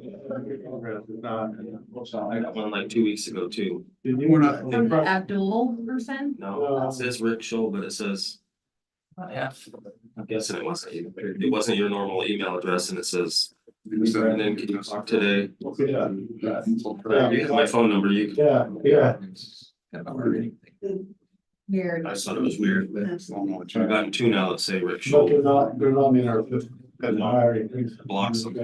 I got one like 2 weeks ago too. We're not. From the Abdul person? No, it says Rick Scholl, but it says. F. I'm guessing it wasn't your normal email address, and it says. And then can you talk today? You have my phone number, you can. Yeah. Weird. I just thought it was weird. I've gotten two now that say Rick But Scholl. they're not in our. Blocks them.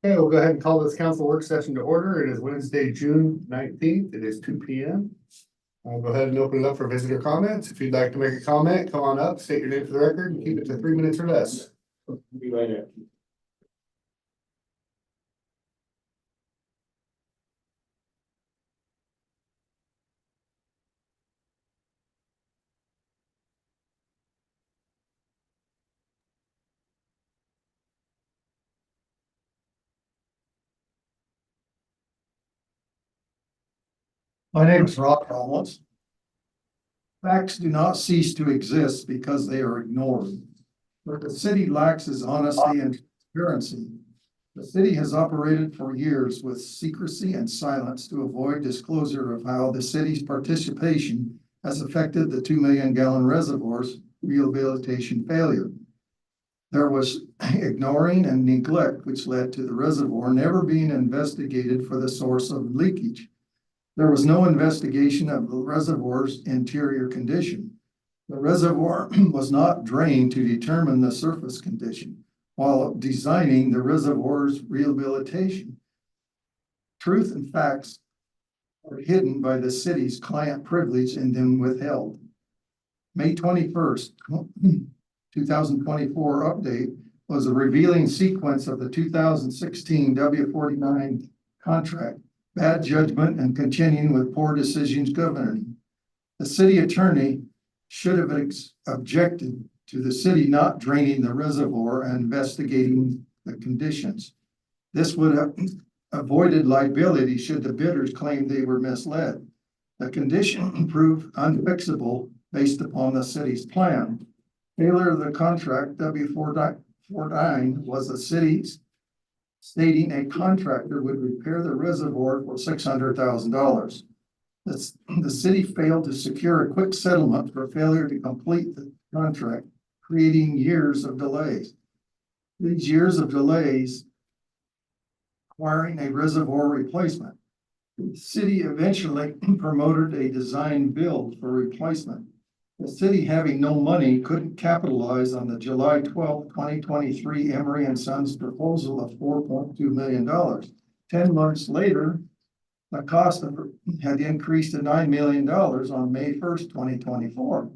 Okay, we'll go ahead and call this council work session to order. It is Wednesday, June 19th. It is 2 p.m. I'll go ahead and open it up for visitor comments. If you'd like to make a comment, come on up, state your name for the record, and keep it to 3 minutes or less. Be right here. My name is Rob Ramos. Facts do not cease to exist because they are ignored. What the city lacks is honesty and transparency. The city has operated for years with secrecy and silence to avoid disclosure of how the city's participation has affected the 2 million gallon reservoir's rehabilitation failure. There was ignoring and neglect, which led to the reservoir never being investigated for the source of leakage. There was no investigation of the reservoir's interior condition. The reservoir was not drained to determine the surface condition while designing the reservoir's rehabilitation. Truth and facts are hidden by the city's client privilege and then withheld. May 21st, 2024 update was a revealing sequence of the 2016 W49 contract. Bad judgment and continuing with poor decisions governing. The city attorney should have objected to the city not draining the reservoir and investigating the conditions. This would have avoided liability should the bidders claim they were misled. The condition proved unfixable based upon the city's plan. Failure of the contract W49 was the city's stating a contractor would repair the reservoir for $600,000. The city failed to secure a quick settlement for failure to complete the contract, creating years of delays. These years of delays requiring a reservoir replacement. The city eventually promoted a design build for replacement. The city, having no money, couldn't capitalize on the July 12, 2023 Emery and Sons proposal of $4.2 million. 10 months later, the cost had increased to $9 million on May 1st, 2024.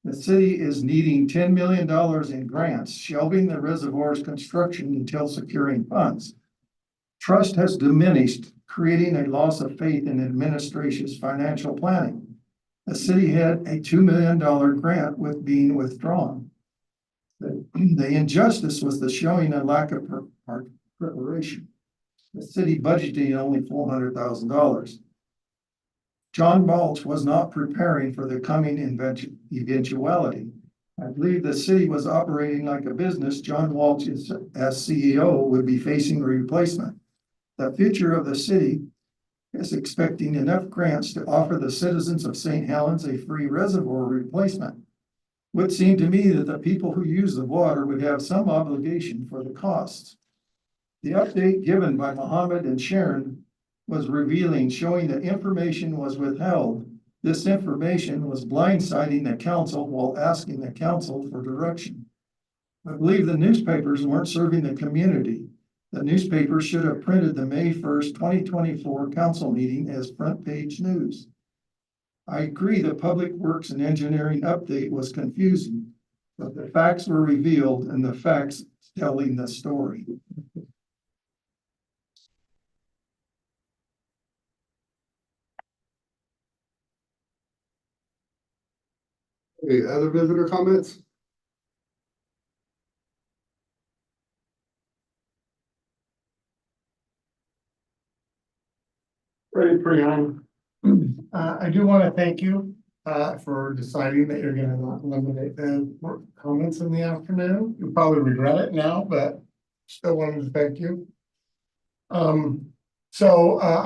The city is needing $10 million in grants, shelving the reservoir's construction until securing funds. Trust has diminished, creating a loss of faith in administration's financial planning. The city had a $2 million grant with being withdrawn. The injustice was the showing a lack of preparation. The city budgeting only $400,000. John Balch was not preparing for the coming eventuality. I believe the city was operating like a business. John Walsh, as CEO, would be facing a replacement. The future of the city is expecting enough grants to offer the citizens of St. Helens a free reservoir replacement. It would seem to me that the people who use the water would have some obligation for the costs. The update given by Mohammed and Sharon was revealing, showing that information was withheld. This information was blindsiding the council while asking the council for direction. I believe the newspapers weren't serving the community. The newspaper should have printed the May 1st, 2024 council meeting as front page news. I agree the Public Works and Engineering update was confusing, but the facts were revealed and the facts telling the story. Any other visitor comments? Ready, Brian? I do want to thank you for deciding that you're gonna not eliminate the work comments in the afternoon. You'll probably regret it now, but still wanted to thank you. I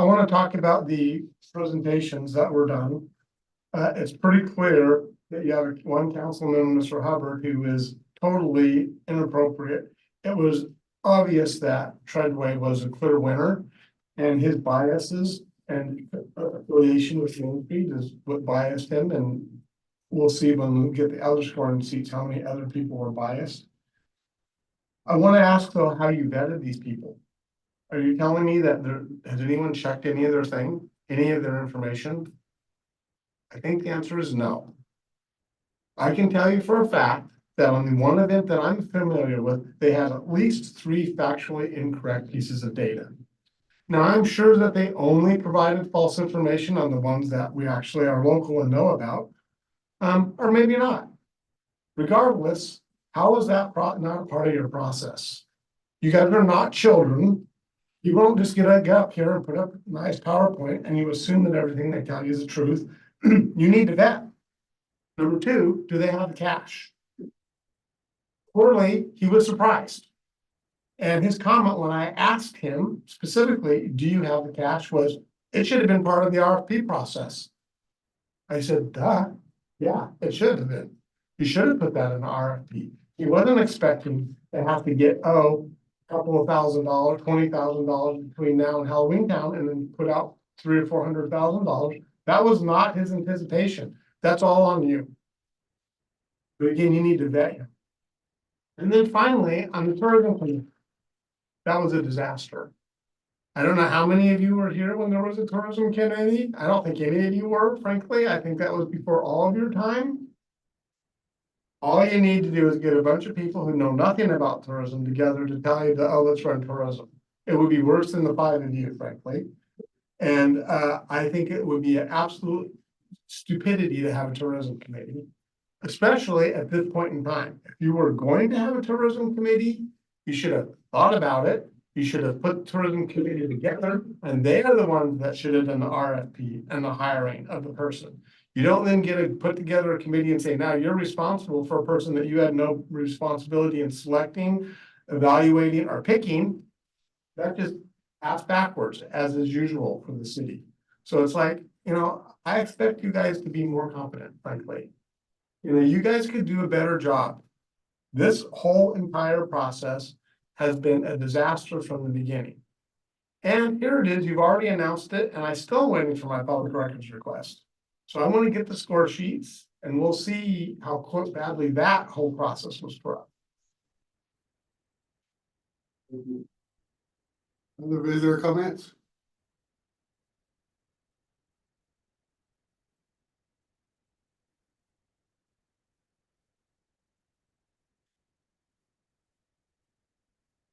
want to talk about the presentations that were done. It's pretty clear that you have one councilman, Mr. Hubbard, who is totally inappropriate. It was obvious that Treadway was a clear winner, and his biases and affiliation with Winfried is what biased him, and we'll see when we get the other scoring seats how many other people were biased. I want to ask though, how you vetted these people. Are you telling me that has anyone checked any of their thing, any of their information? I think the answer is no. I can tell you for a fact that on the one event that I'm familiar with, they had at least 3 factually incorrect pieces of data. Now, I'm sure that they only provided false information on the ones that we actually are local and know about, or maybe not. Regardless, how is that not part of your process? You guys are not children. You won't just get up here and put up a nice PowerPoint and you assume that everything they tell you is the truth. You need to vet. Number 2, do they have the cash? Clearly, he was surprised. And his comment when I asked him specifically, do you have the cash, was, it should have been part of the RFP process. I said, duh, yeah, it should have been. You should have put that in the RFP. He wasn't expecting to have to get, a couple of $1,000, $20,000 between now and Halloween Town and then put out $300,000 or $400,000. That was not his anticipation. That's all on you. But again, you need to vet him. And then finally, on the tourism committee, that was a disaster. I don't know how many of you were here when there was a tourism committee. I don't think any of you were, frankly. I think that was before all of your time. All you need to do is get a bunch of people who know nothing about tourism together to tell you that, oh, let's run tourism. It would be worse than the 5 of you, frankly. And I think it would be an absolute stupidity to have a tourism committee, especially at this point in time. If you were going to have a tourism committee, you should have thought about it. You should have put the tourism committee together, and they are the ones that should have done the RFP and the hiring of the person. You don't then put together a committee and say, now you're responsible for a person that you had no responsibility in selecting, evaluating, or picking. That just ass backwards, as is usual for the city. So it's like, I expect you guys to be more competent, frankly. You guys could do a better job. This whole entire process has been a disaster from the beginning. And here it is, you've already announced it, and I'm still waiting for my public records request. So I want to get the score sheets, and we'll see how badly that whole process was corrupt. Other visitor comments?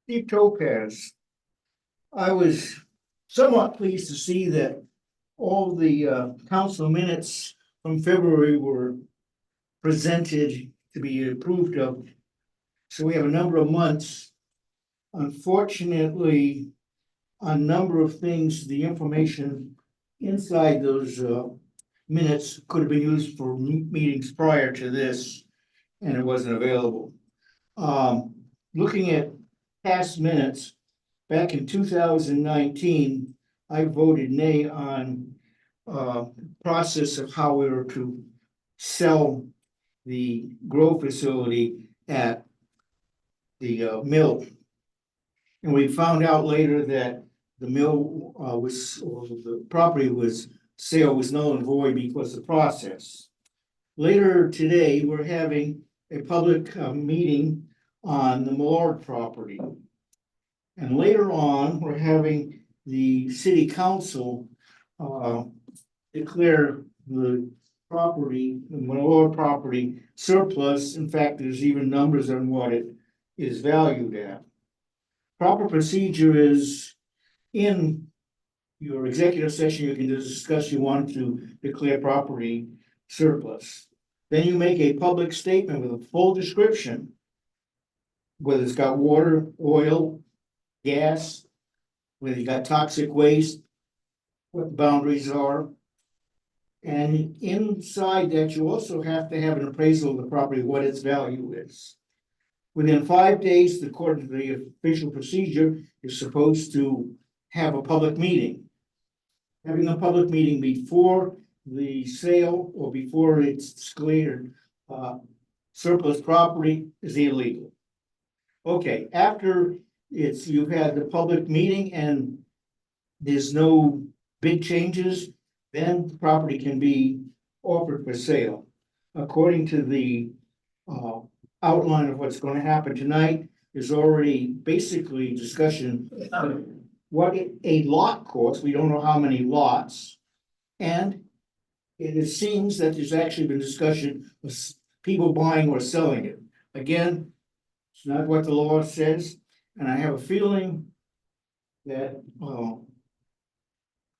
Steve Topaz. I was somewhat pleased to see that all the council minutes from February were presented to be approved of. So we have a number of months. Unfortunately, a number of things, the information inside those minutes could have been used for meetings prior to this, and it wasn't available. Looking at past minutes, back in 2019, I voted nay on process of how we were to sell the grow facility at the mill. And we found out later that the mill or the property sale was null and void because of the process. Later today, we're having a public meeting on the Millard property. And later on, we're having the city council declare the property, the Millard property surplus. In fact, there's even numbers on what it is valued at. Proper procedure is in your executive session, you can discuss you want to declare property surplus. Then you make a public statement with a full description, whether it's got water, oil, gas, whether you got toxic waste, what the boundaries are. And inside that, you also have to have an appraisal of the property, what its value is. Within 5 days, according to the official procedure, you're supposed to have a public meeting. Having a public meeting before the sale or before it's declared surplus property is illegal. Okay, after you've had the public meeting and there's no big changes, then the property can be offered for sale. According to the outline of what's going to happen tonight, there's already basically discussion of what a lot costs. We don't know how many lots. And it seems that there's actually been discussion of people buying or selling it. Again, it's not what the law says, and I have a feeling that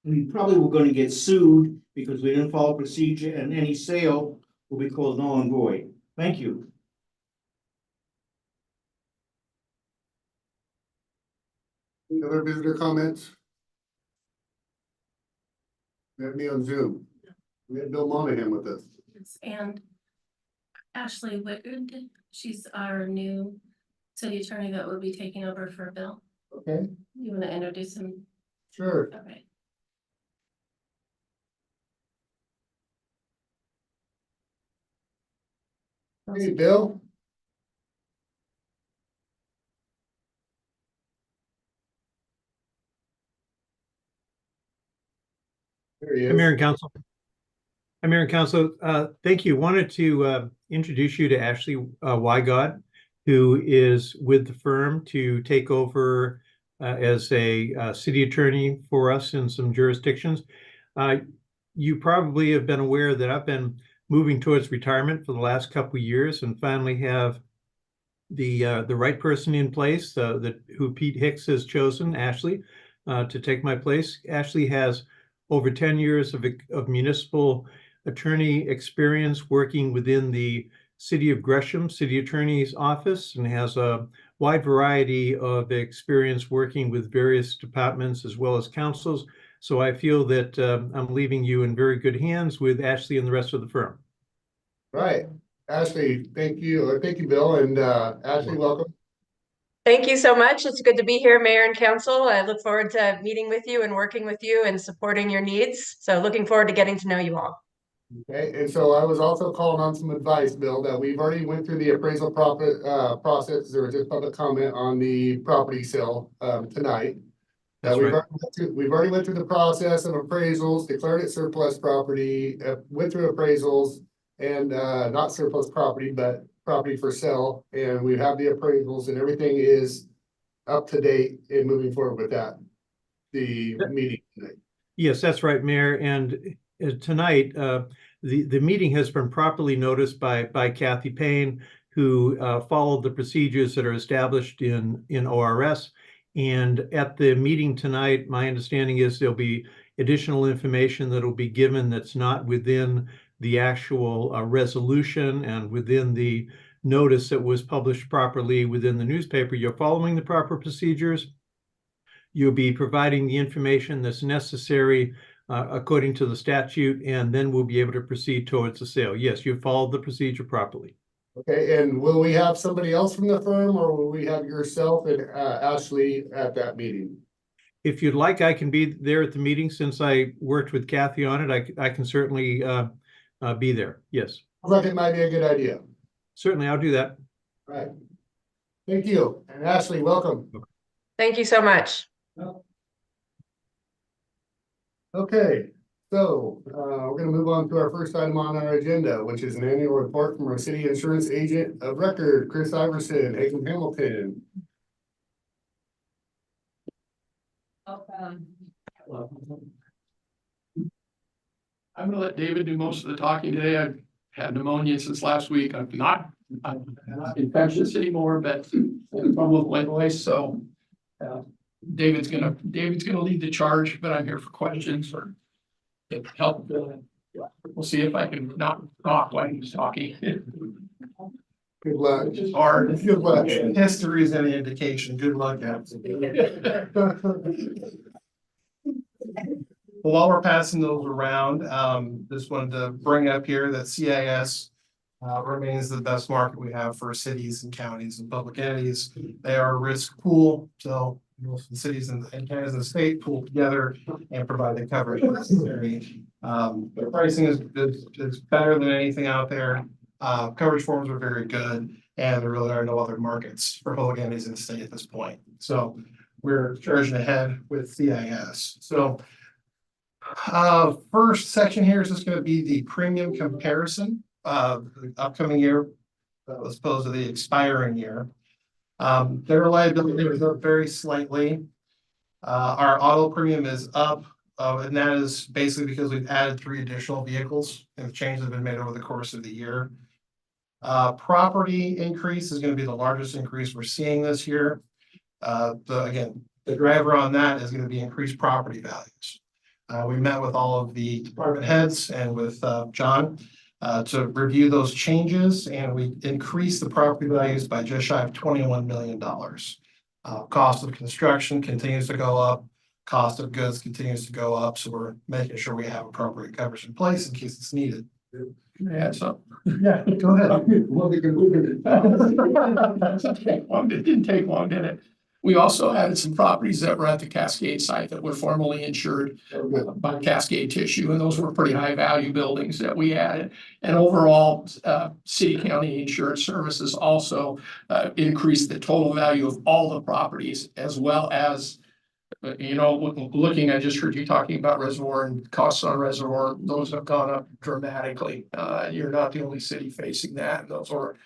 we probably were going to get sued because we didn't follow procedure, and any sale will be called null and void. Thank you. Any other visitor comments? We have me on Zoom. We have Bill Monahan with us. And Ashley Whitgood, she's our new city attorney that will be taking over for Bill. Okay, You want to introduce him? sure. Okay. Hey, Bill. There he Hi, is. Mayor and Council. Hi, Mayor and Council. Thank you. Wanted to introduce you to Ashley Wygod, who is with the firm to take over as a city attorney for us in some jurisdictions. You probably have been aware that I've been moving towards retirement for the last couple of years and finally have the right person in place who Pete Hicks has chosen, Ashley, to take my place. Ashley has over 10 years of municipal attorney experience working within the City of Gresham City Attorney's Office and has a wide variety of experience working with various departments as well as councils. So I feel that I'm leaving you in very good hands with Ashley and the rest of the firm. Right. Ashley, thank you. Thank you, Bill. And Ashley, welcome. Thank you so much. It's good to be here, Mayor and Council. I look forward to meeting with you and working with you and supporting your needs. So looking forward to getting to know you all. Okay, and so I was also calling on some advice, Bill, that we've already went through the appraisal process. There was just public comment on the property sale tonight. That's We've right. already went through the process of appraisals, declared it surplus property, went through appraisals and not surplus property, but property for sale. And we have the appraisals and everything is up to date and moving forward with that. The meeting tonight. Yes, that's right, Mayor. And tonight, the meeting has been properly noticed by Kathy Payne, who followed the procedures that are established in ORS. And at the meeting tonight, my understanding is there'll be additional information that will be given that's not within the actual resolution and within the notice that was published properly within the newspaper. You're following the proper procedures. You'll be providing the information that's necessary according to the statute, and then we'll be able to proceed towards the sale. Yes, you followed the procedure properly. Okay, and will we have somebody else from the firm or will we have yourself and Ashley at that meeting? If you'd like, I can be there at the meeting. Since I worked with Kathy on it, I can certainly be there. Yes. Sounds like it might be a good idea. Certainly, I'll do that. All right. Thank you. And Ashley, welcome. Thank you so much. Okay, so we're gonna move on to our first item on our agenda, which is an annual report from our city insurance agent of record, Chris Iverson, Aiken Hamilton. I'm gonna let David do most of the talking today. I've had pneumonia since last week. I'm not infectious anymore, but I have trouble with my voice, so. David's gonna lead the charge, but I'm here for questions or help. We'll see if I can not talk while he's talking. Good luck. Which is hard. Good luck. History is any indication. Good luck. while we're passing those around, just wanted to bring up here that CIS remains the best market we have for cities and counties and public entities. They are a risk pool, so most of the cities and counties in the state pool together and provide the coverage necessary. The pricing is better than anything out there. Coverage forms are very good, and there really are no other markets for public entities in the state at this point. So we're charging ahead with CIS. So first section here is just going to be the premium comparison of the upcoming year as opposed to the expiring year. Their liability is up very slightly. Our auto premium is up, and that is basically because we've added 3 additional vehicles and the changes have been made over the course of the year. Property increase is going to be the largest increase we're seeing this year. Again, the driver on that is going to be increased property values. We met with all of the department heads and with John to review those changes, and we increased the property values by just shy of $21 million. Cost of construction continues to go up. Cost of goods continues to go up. So we're making sure we have appropriate coverage in place in case it's needed. Can I add something? Yeah, go ahead. It didn't take long, did it? We also added some properties that were at the Cascade site that were formerly insured by Cascade Tissue, and those were pretty high value buildings that we added. And overall, city county insurance services also increased the total value of all the properties, as well as looking, I just heard you talking about reservoir and costs on reservoir. Those have gone up dramatically. You're not the only city facing that. Those are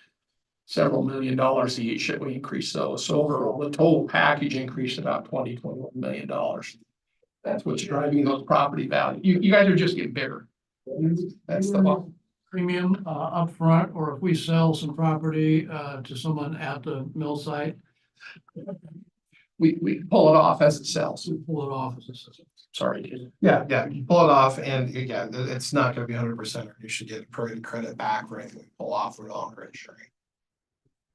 several $1 million each that we increased those. So overall, the total package increased about $21 million. That's what's driving those property values. You guys are just getting bigger. That's the premium upfront, or if we sell some property to someone at the mill site. We pull it off as it sells. We pull it off as it sells. Sorry. Yeah, you pull it off, and again, it's not going to be 100%. You should get credit back for anything we pull off. We're no longer insuring.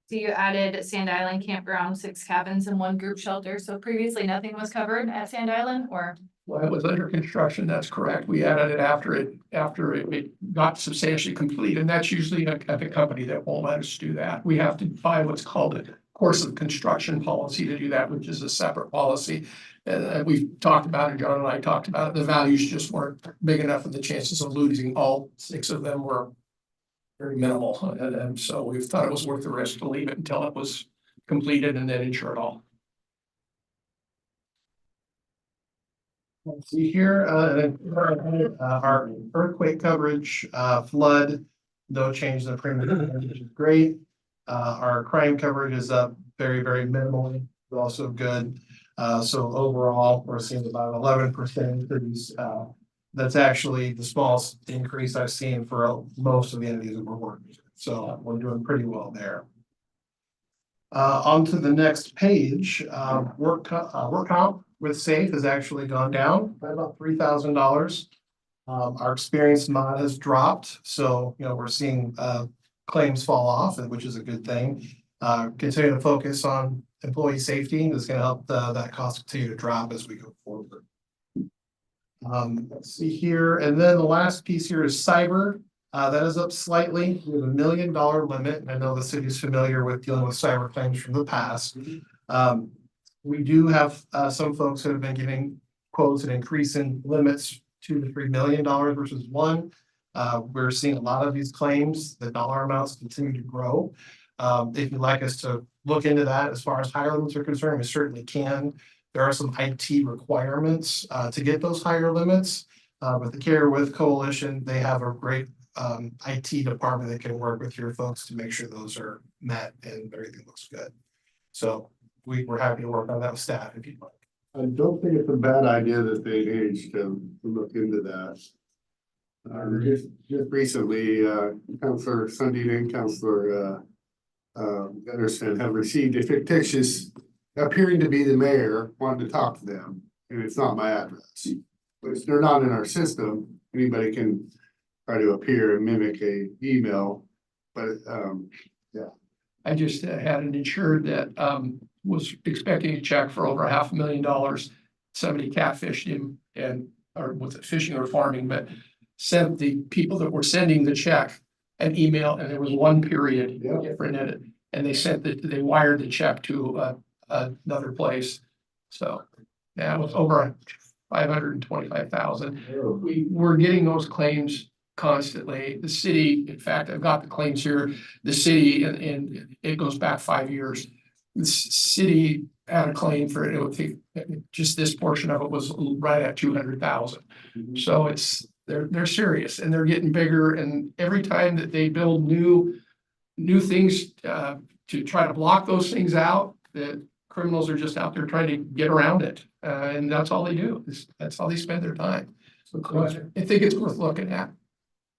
So you added Sand Island Campground, 6 cabins and 1 group shelter. So previously nothing was covered at Sand Island, or? Well, it was under construction. That's correct. We added it after it got substantially complete, and that's usually a company that won't let us do that. We have to buy what's called a course of construction policy to do that, which is a separate policy. And we've talked about it. John and I talked about it. The values just weren't big enough, and the chances of losing all 6 of them were very minimal. And so we thought it was worth the risk to leave it until it was completed and then insure it all. Let's see here, our earthquake coverage, flood, no change in the premium, which is great. Our crime coverage is up very, very minimally, but also good. So overall, we're seeing about 11% increase. That's actually the smallest increase I've seen for most of the entities that we're working with. So we're doing pretty well there. On to the next page, work comp with SAFE has actually gone down by about $3,000. Our experience mod has dropped, so we're seeing claims fall off, which is a good thing. Continue to focus on employee safety is going to help that cost continue to drop as we go forward. Let's see here, and then the last piece here is cyber. That is up slightly. We have $1 million limit. I know the city is familiar with dealing with cyber claims from the past. We do have some folks that have been getting quotes and increasing limits $2 to $3 million versus $1. We're seeing a lot of these claims. The dollar amounts continue to grow. If you'd like us to look into that as far as higher limits are concerned, we certainly can. There are some IT requirements to get those higher limits. With the Care With Coalition, they have a great IT department that can work with your folks to make sure those are met and everything looks good. So we're happy to work on that with staff if you'd like. I don't think it's a bad idea that they engaged to look into that. Just recently, Councilor Sundin and Councilor Gunderson have received a fictitious appearing to be the mayor wanting to talk to them, and it's not my address. Which they're not in our system. Anybody can try to appear and mimic a email, but yeah. I just had an insured that was expecting a check for over $500,000. Somebody catfished him and or was it fishing or farming, but sent the people that were sending the check an email, and there was one period Yeah. different in it. And they wired the check to another place. So, yeah, it was over 525,000. We're getting those claims constantly. The city, in fact, I've got the claims here, the city, and it goes back 5 years. The city had a claim for it, would think, just this portion of it was right at 200,000. So they're serious, and they're getting bigger, and every time that they build new things to try to block those things out, that criminals are just out there trying to get around it. And that's all they do. That's how they spend their time. So I think it's worth looking at.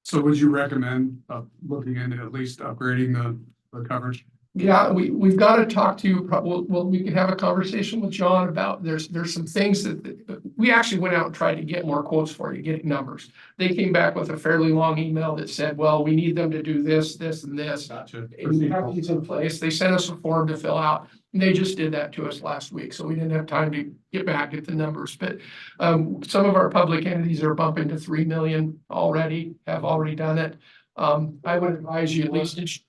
So would you recommend looking into at least upgrading the coverage? Yeah, we've got to talk to, well, we could have a conversation with John about, there's some things that, we actually went out and tried to get more quotes for you, getting numbers. They came back with a fairly long email that said, well, we need them to do this, this, and this. Gotcha. And we have these in place. They sent us a form to fill out. And they just did that to us last week, so we didn't have time to get back at the numbers. But some of our public entities are bumping to 3 million already, have already done it. I would advise you at least it's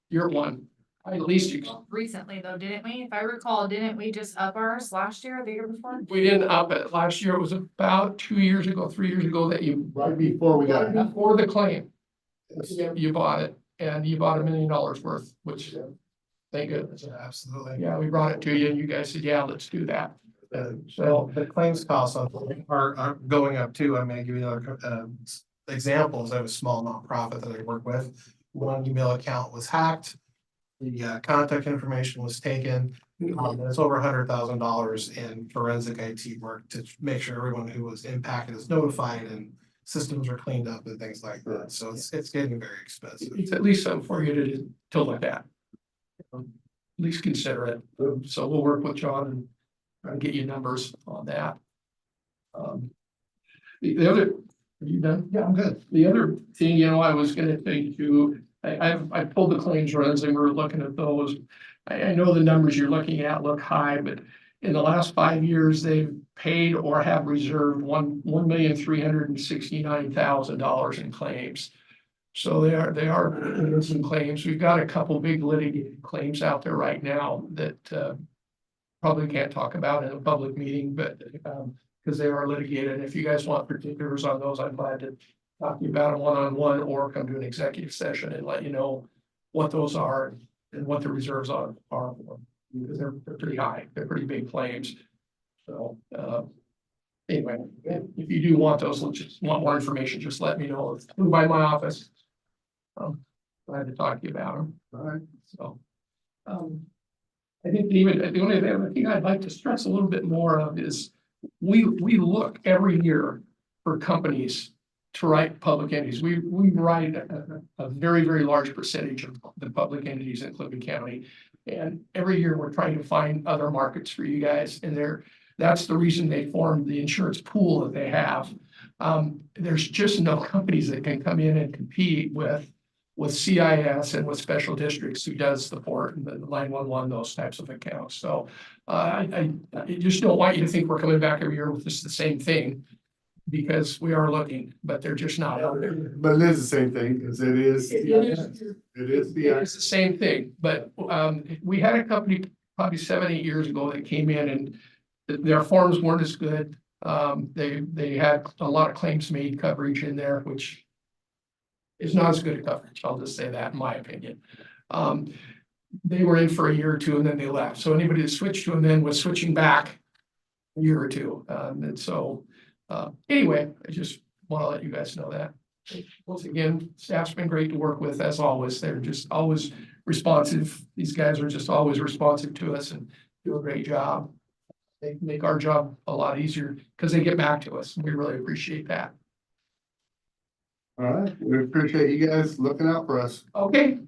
year one. At least you. Recently though, didn't we? If I recall, didn't we just up ours last year or the year before? We didn't up it. Last year, it was about 2 years ago, 3 years ago that you. Right before we got it. Before the claim. You bought it, and you bought $1 million worth, which, thank goodness. Absolutely. Yeah, we brought it to you, and you guys said, yeah, let's do that. Well, So, the claims costs are going up too. I'm gonna give you another examples. I have a small nonprofit that I work with. One email account was hacked. The contact information was taken. It's over $100,000 in forensic IT work to make sure everyone who was impacted is notified and systems are cleaned up and things like that. So it's getting very expensive. it's at least something for you to look at. At least consider it. So we'll work with John and try to get you numbers on that. The other, are you done? Yeah, I'm good. The other thing, I was gonna think too, I pulled the claims runs and we're looking at those. I know the numbers you're looking at look high, but in the last 5 years, they've paid or have reserved $1,369,000 in claims. So they are doing some claims. We've got a couple big litigated claims out there right now that probably can't talk about in a public meeting, but because they are litigated. If you guys want particulars on those, I'm glad to talk to you about them one-on-one or come to an executive session and let you know what those are and what the reserves are for. Because they're pretty high. They're pretty big claims. So anyway, if you do want those, just want more information, just let me know. It's by my office. Glad to talk to you about them. All right. So I think the only other thing I'd like to stress a little bit more of is we look every year for companies to write public entities. We write a very, very large percentage of the public entities in Clinton County. And every year we're trying to find other markets for you guys. And that's the reason they formed the insurance pool that they have. There's just no companies that can come in and compete with CIS and with special districts who does the port and the 911, those types of accounts. So I just don't want you to think we're coming back every year with just the same thing, because we are looking, but they're just not out there. But it is the same thing, because it is It's the same thing, but we had a company probably 7-8 years ago that came in and their forms weren't as good. They had a lot of claims made coverage in there, which is not as good a coverage. I'll just say that in my opinion. They were in for a year or two and then they left. So anybody that switched to them then was switching back a year or two. And so anyway, I just want to let you guys know that. Once again, staff's been great to work with as always. They're just always responsive. These guys are just always responsive to us and do a great job. They make our job a lot easier because they get back to us. We really appreciate that. All right, we appreciate you guys looking out for us. Okay,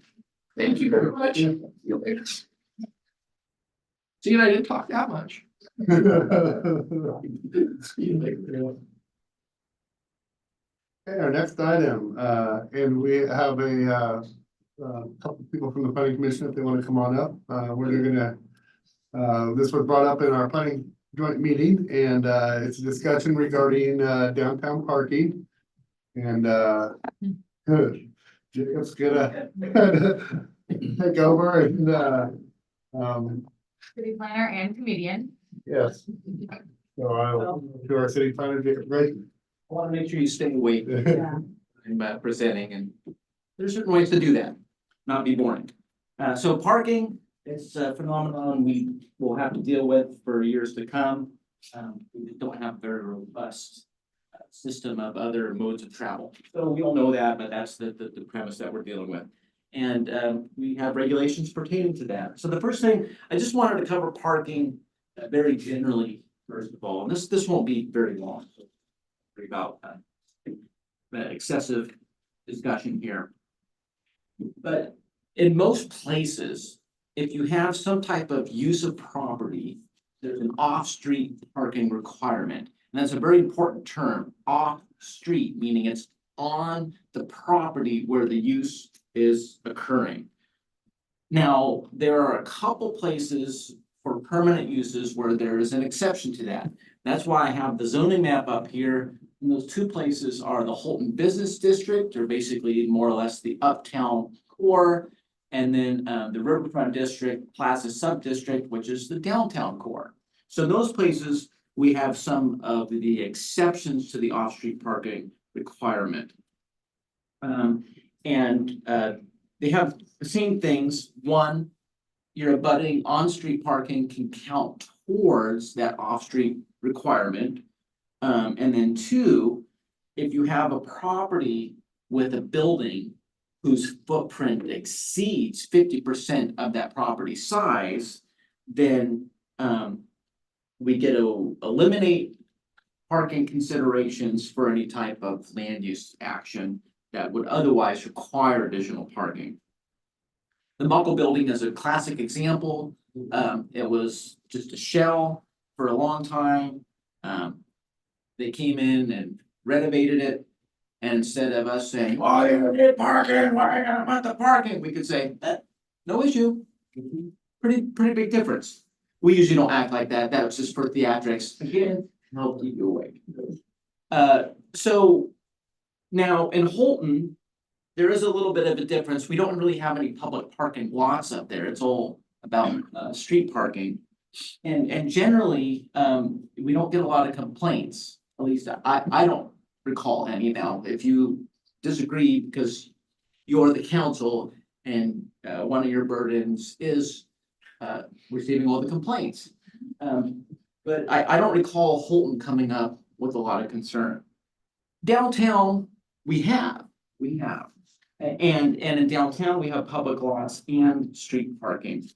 thank you very much. See you later. See, and I didn't talk that much. See you later. Okay, our next item, and we have a couple people from the planning commission if they want to come on up. We're gonna, this was brought up in our planning joint meeting, and it's a discussion regarding downtown parking. And Jacob's gonna take over and City planner and comedian. yes. So I'll to our city planner, Jacob Gray. I want to make sure you stay awake Yeah. in presenting, and there's certain ways to do that, not be boring. So parking is a phenomenon we will have to deal with for years to come. We don't have a very robust system of other modes of travel. So we all know that, but that's the premise that we're dealing with. And we have regulations pertaining to that. So the first thing, I just wanted to cover parking very generally, first of all, and this won't be very long. So about excessive discussion here. But in most places, if you have some type of use of property, there's an off-street parking requirement. And that's a very important term, off-street, meaning it's on the property where the use is occurring. Now, there are a couple places for permanent uses where there is an exception to that. That's why I have the zoning map up here. And those two places are the Holton Business District, or basically more or less the uptown core, and then the Riverfront District, Plaza Subdistrict, which is the downtown core. So those places, we have some of the exceptions to the off-street parking requirement. They have the same things. One, your abutting on-street parking can count towards that off-street requirement. And then two, if you have a property with a building whose footprint exceeds 50% of that property size, then we get to eliminate parking considerations for any type of land use action that would otherwise require additional parking. The Muckle building is a classic example. It was just a shell for a long time. They came in and renovated it. And instead of us saying, oh, you need parking, why are you gonna want the parking? We could say, no issue. Pretty big difference. We usually don't act like that. That was just for theatrics. Again, help keep you awake. So now in Holton, there is a little bit of a difference. We don't really have any public parking lots up there. It's all about street parking. And generally, we don't get a lot of complaints. At least I don't recall any. Now, if you disagree because you're the council and one of your burdens is receiving all the complaints. But I don't recall Holton coming up with a lot of concern. Downtown, we have. And in downtown, we have public lots and street parking.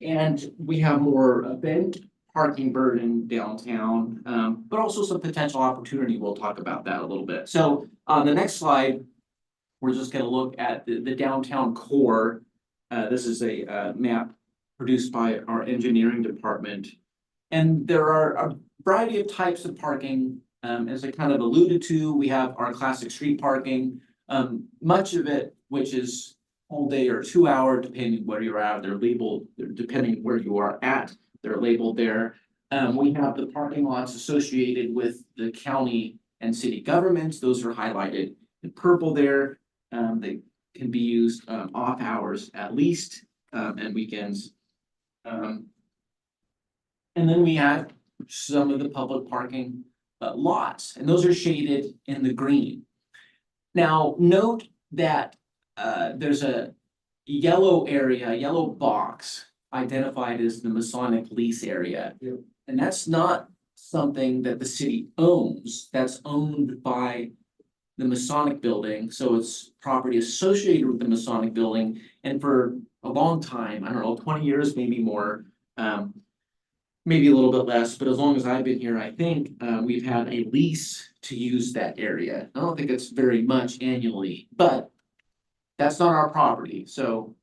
And we have more event parking burden downtown, but also some potential opportunity. We'll talk about that a little bit. So on the next slide, we're just going to look at the downtown core. This is a map produced by our engineering department. And there are a variety of types of parking. As I kind of alluded to, we have our classic street parking. Much of it, which is all day or 2 hour, depending where you're at, they're labeled, depending where you are at, they're labeled there. We have the parking lots associated with the county and city governments. Those are highlighted in purple there. They can be used off hours at least, and weekends. And then we have some of the public parking lots, and those are shaded in the green. Now, note that there's a yellow area, a yellow box identified as the Masonic lease area. Yeah. And that's not something that the city owns. That's owned by the Masonic building. So it's property associated with the Masonic building. And for a long time, I don't know, 20 years, maybe more, maybe a little bit less, but as long as I've been here, I think we've had a lease to use that area. I don't think it's very much annually, but that's not our property. So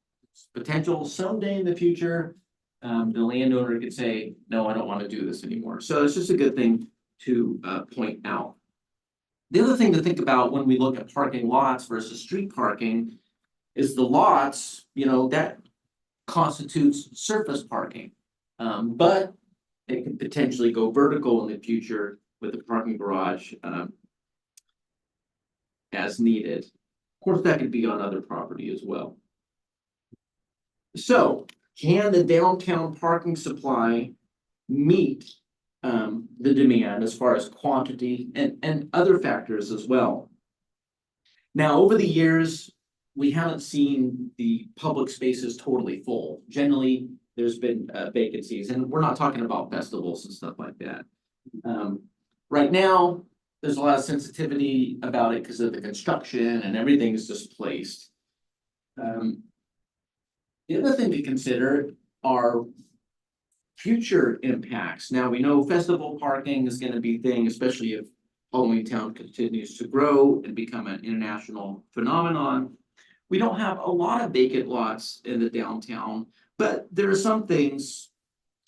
potential someday in the future, the landowner could say, no, I don't want to do this anymore. So it's just a good thing to point out. The other thing to think about when we look at parking lots versus street parking is the lots, that constitutes surface parking. But it could potentially go vertical in the future with the parking garage, as needed. Of course, that could be on other property as well. So, can the downtown parking supply meet the demand as far as quantity and other factors as well? Now, over the years, we haven't seen the public spaces totally full. Generally, there's been vacancies, and we're not talking about festivals and stuff like that. Right now, there's a lot of sensitivity about it because of the construction and everything's displaced. The other thing to consider are future impacts. Now, we know festival parking is gonna be a thing, especially if Halloween Town continues to grow and become an international phenomenon. We don't have a lot of vacant lots in the downtown, but there are some things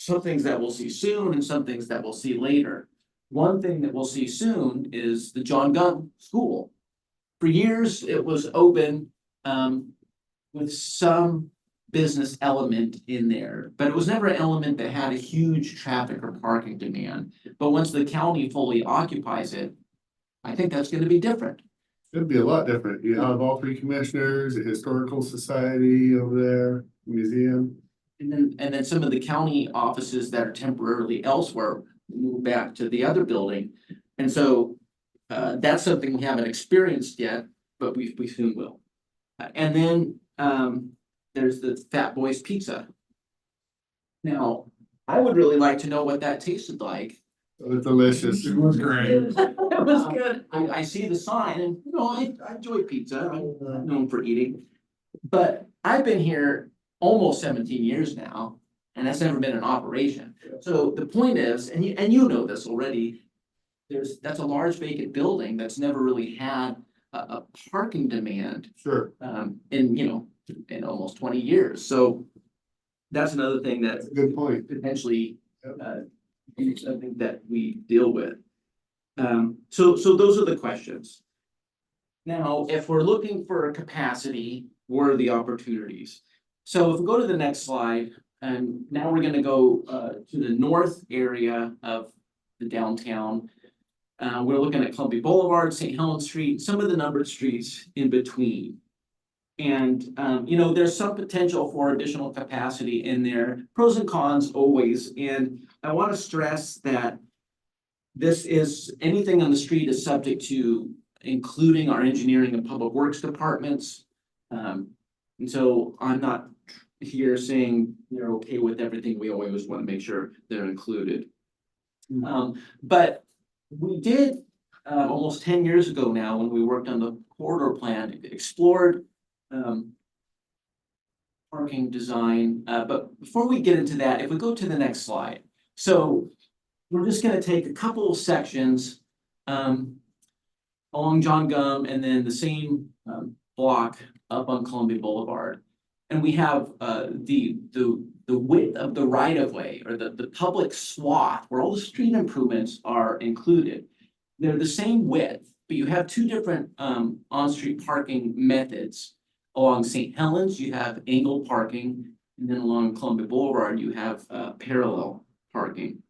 that we'll see soon and some things that we'll see later. One thing that we'll see soon is the John Gunn School. For years, it was open with some business element in there, but it was never an element that had a huge traffic or parking demand. But once the county fully occupies it, I think that's gonna be different. It'd be a lot different. You have all three commissioners, the historical society over there, museum. And then some of the county offices that are temporarily elsewhere move back to the other building. And so that's something we haven't experienced yet, but we soon will. And then there's the Fat Boys Pizza. Now, I would really like to know what that tasted like. It was delicious. It was great. It was good. I see the sign and, you know, I enjoy pizza. I'm known for eating. But I've been here almost 17 years now, and that's never been an operation. So the point is, and you know this already, that's a large vacant building that's never really had a parking demand. Sure. In almost 20 years. So that's another thing That's a good point. potentially something that we deal with. So those are the questions. Now, if we're looking for a capacity, what are the opportunities? So if we go to the next slide, and now we're gonna go to the north area of the downtown. We're looking at Columbia Boulevard, St. Helens Street, some of the numbered streets in between. And, there's some potential for additional capacity in there, pros and cons always. And I want to stress that anything on the street is subject to including our engineering and public works departments. And so I'm not here saying they're okay with everything. We always want to make sure they're included. But we did, almost 10 years ago now, when we worked on the corridor plan, explored parking design, but before we get into that, if we go to the next slide. So we're just gonna take a couple of sections along John Gum and then the same block up on Columbia Boulevard. And we have the width of the right of way or the public swath where all the street improvements are included. They're the same width, but you have two different on-street parking methods. Along St. Helens, you have angled parking, and then along Columbia Boulevard, you have parallel parking.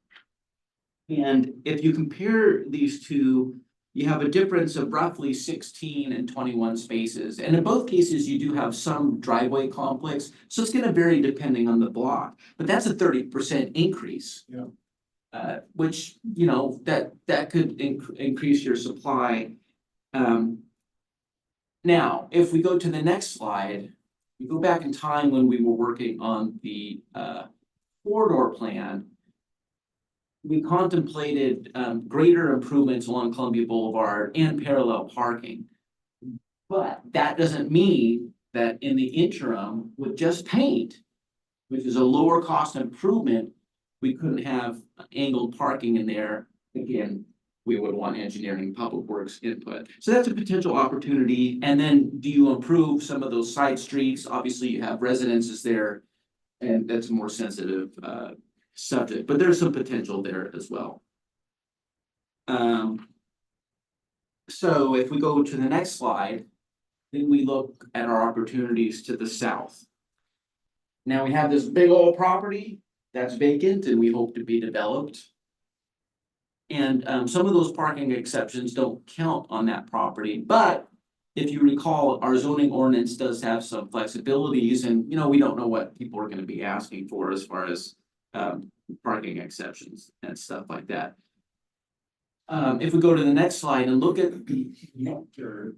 And if you compare these two, you have a difference of roughly 16 and 21 spaces. And in both cases, you do have some driveway conflicts, so it's gonna vary depending on the block, but that's a 30% increase. Yeah. Which, that could increase your supply. Now, if we go to the next slide, we go back in time when we were working on the corridor plan. We contemplated greater improvements along Columbia Boulevard and parallel parking. But that doesn't mean that in the interim, with just paint, which is a lower cost improvement, we couldn't have angled parking in there. Again, we would want engineering public works input. So that's a potential opportunity. And then do you improve some of those side streets? Obviously, you have residences there, and that's a more sensitive subject, but there's some potential there as well. So if we go to the next slide, then we look at our opportunities to the south. Now we have this big old property that's vacant and we hope to be developed. And some of those parking exceptions don't count on that property, but if you recall, our zoning ordinance does have some flexibilities and, you know, we don't know what people are gonna be asking for as far as parking exceptions and stuff like that. If we go to the next slide and look at the connector,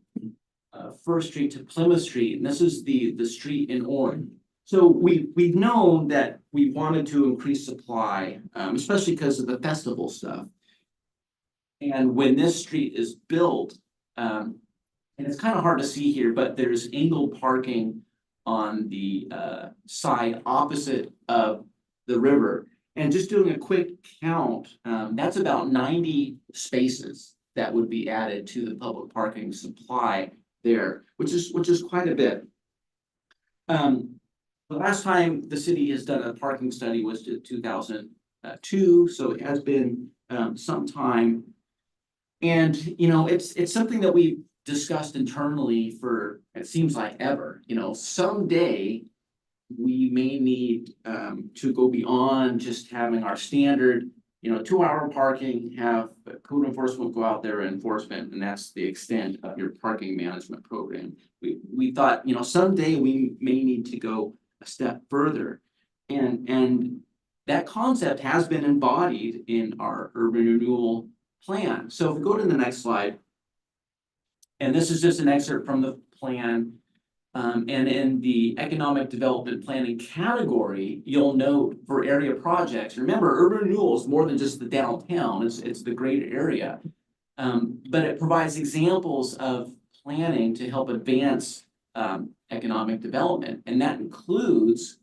First Street to Plymouth Street, and this is the street in orange. So we've known that we wanted to increase supply, especially because of the festival stuff. And when this street is built, and it's kind of hard to see here, but there's angled parking on the side opposite of the river. And just doing a quick count, that's about 90 spaces that would be added to the public parking supply there, which is quite a bit. The last time the city has done a parking study was 2002, so it has been some time. And, you know, it's something that we've discussed internally for, it seems like ever, you know, someday we may need to go beyond just having our standard, you know, 2-hour parking, have code enforcement go out there and enforcement, and that's the extent of your parking management program. We thought, you know, someday we may need to go a step further. And that concept has been embodied in our urban renewal plan. So if we go to the next slide, and this is just an excerpt from the plan. And in the economic development planning category, you'll note for area projects, remember, urban renewal is more than just the downtown, it's the greater area. But it provides examples of planning to help advance economic development, and that includes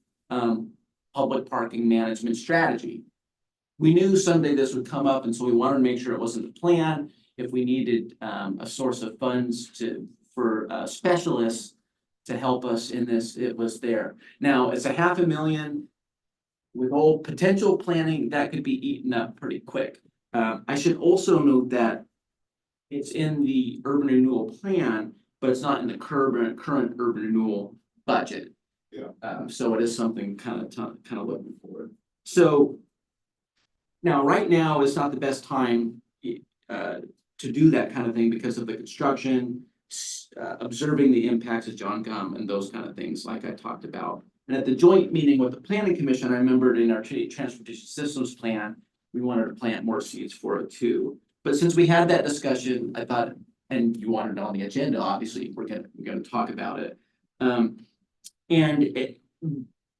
public parking management strategy. We knew someday this would come up, and so we wanted to make sure it wasn't the plan. If we needed a source of funds for specialists to help us in this, it was there. Now, it's $500,000 with all potential planning that could be eaten up pretty quick. I should also note that it's in the urban renewal plan, but it's not in the current urban renewal budget. Yeah. So it is something kind of looking forward. So now, right now is not the best time to do that kind of thing because of the construction, observing the impacts of John Gum and those kind of things like I talked about. And at the joint meeting with the planning commission, I remembered in our transportation systems plan, we wanted to plant more seeds for it too. But since we had that discussion, I thought, and you wanted it on the agenda, obviously, we're gonna talk about it.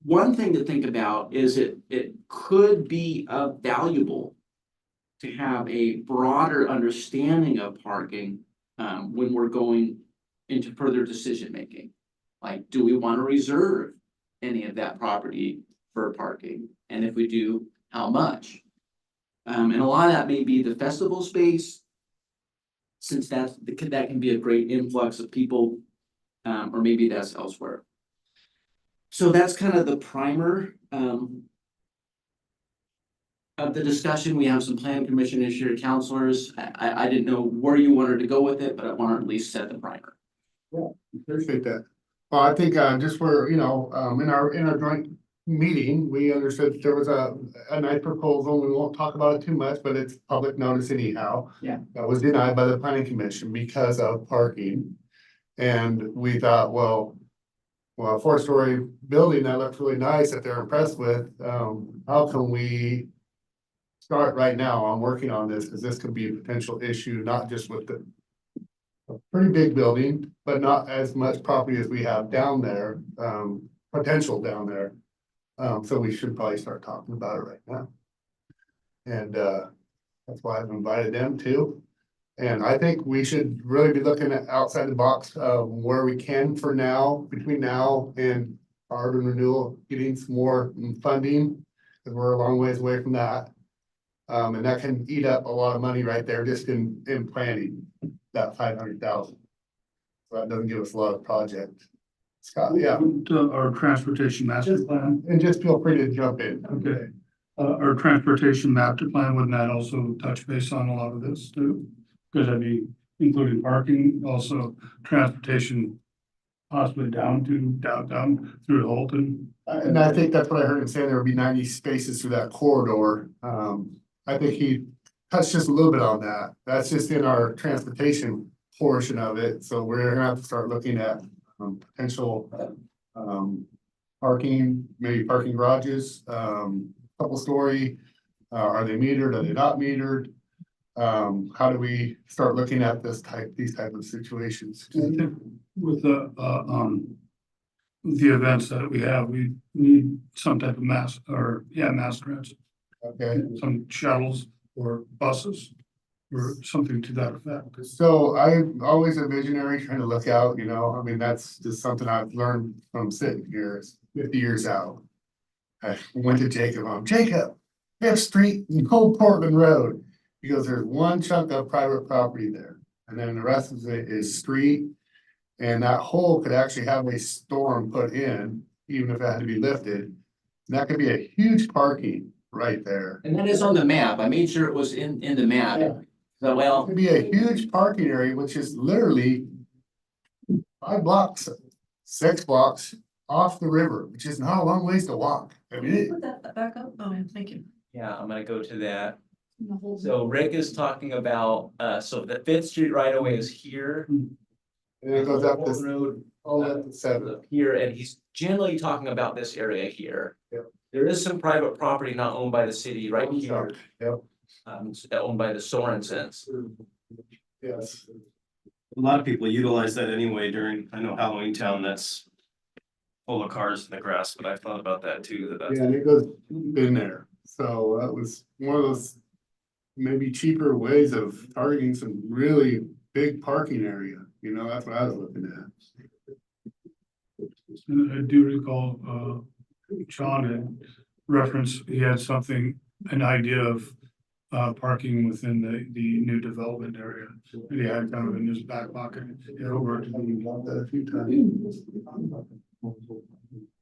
One thing to think about is it could be valuable to have a broader understanding of parking when we're going into further decision making. Like, do we want to reserve any of that property for parking? And if we do, how much? And a lot of that may be the festival space, since that can be a great influx of people, or maybe that's elsewhere. So that's kind of the primer of the discussion. We have some plan commission issue counselors. I didn't know where you wanted to go with it, but I want to at least set the primer. Yeah, appreciate that. Well, I think just for, you know, in our joint meeting, we understood that there was a nice proposal. We won't talk about it too much, but it's public notice anyhow. Yeah. That was denied by the planning commission because of parking. And we thought, well, a 4-story building that looks really nice that they're impressed with, how can we start right now on working on this? Because this could be a potential issue, not just with a pretty big building, but not as much property as we have down there, potential down there. So we should probably start talking about it right now. And that's why I've invited them too. And I think we should really be looking at outside the box of where we can for now, between now and urban renewal, getting some more funding, because we're a long ways away from that. And that can eat up a lot of money right there just in planning, that 500,000. So that doesn't give us a lot of project. Scott, yeah. Our transportation master plan. And just feel free to jump in. Okay. Our transportation master plan, wouldn't that also touch base on a lot of this too? Because that'd be including parking, also transportation possibly down to downtown through Holton. And I think that's what I heard him say, there would be 90 spaces through that corridor. I think he touched just a little bit on that. That's just in our transportation portion of it. So we're gonna have to start looking at potential parking, maybe parking garages, couple story. Are they metered? Are they not metered? How do we start looking at these type of situations? With the events that we have, we need some type of mass transit, Okay, some shuttles or buses or something to that effect. so I'm always a visionary trying to look out, you know, I mean, that's just something I've learned from sitting here, it's 50 years out. I went to Jacob, Jacob, Fifth Street and Old Portland Road. He goes, there's one chunk of private property there, and then the rest of it is street. And that hole could actually have a storm put in, even if it had to be lifted. And that could be a huge parking right there. And that is on the map. I made sure it was in the map. Yeah. So, It well, could be a huge parking area, which is literally 5 blocks, 6 blocks off the river, which is not a long ways to walk. I mean, Put that back up. Oh, thank you. yeah, I'm gonna go to that. So Rick is talking about, so the Fifth Street right away is here. and it goes up Portland this, Road all up to 7. up here, and he's generally talking about this area here. Yep. There is some private property not owned by the city right here, Yep, owned by the Sorensens. yes. A lot of people utilize that anyway during, I know Halloween Town, that's full of cars in the grass, but I thought about that too, that's. Yeah, and it goes in there. So that was one of those maybe cheaper ways of targeting some really big parking area. You know, that's what I was looking at. And I do recall, Sean had referenced, he had something, an idea of parking within the new development area. And he had kind of in his back pocket, over to We talked that a few times.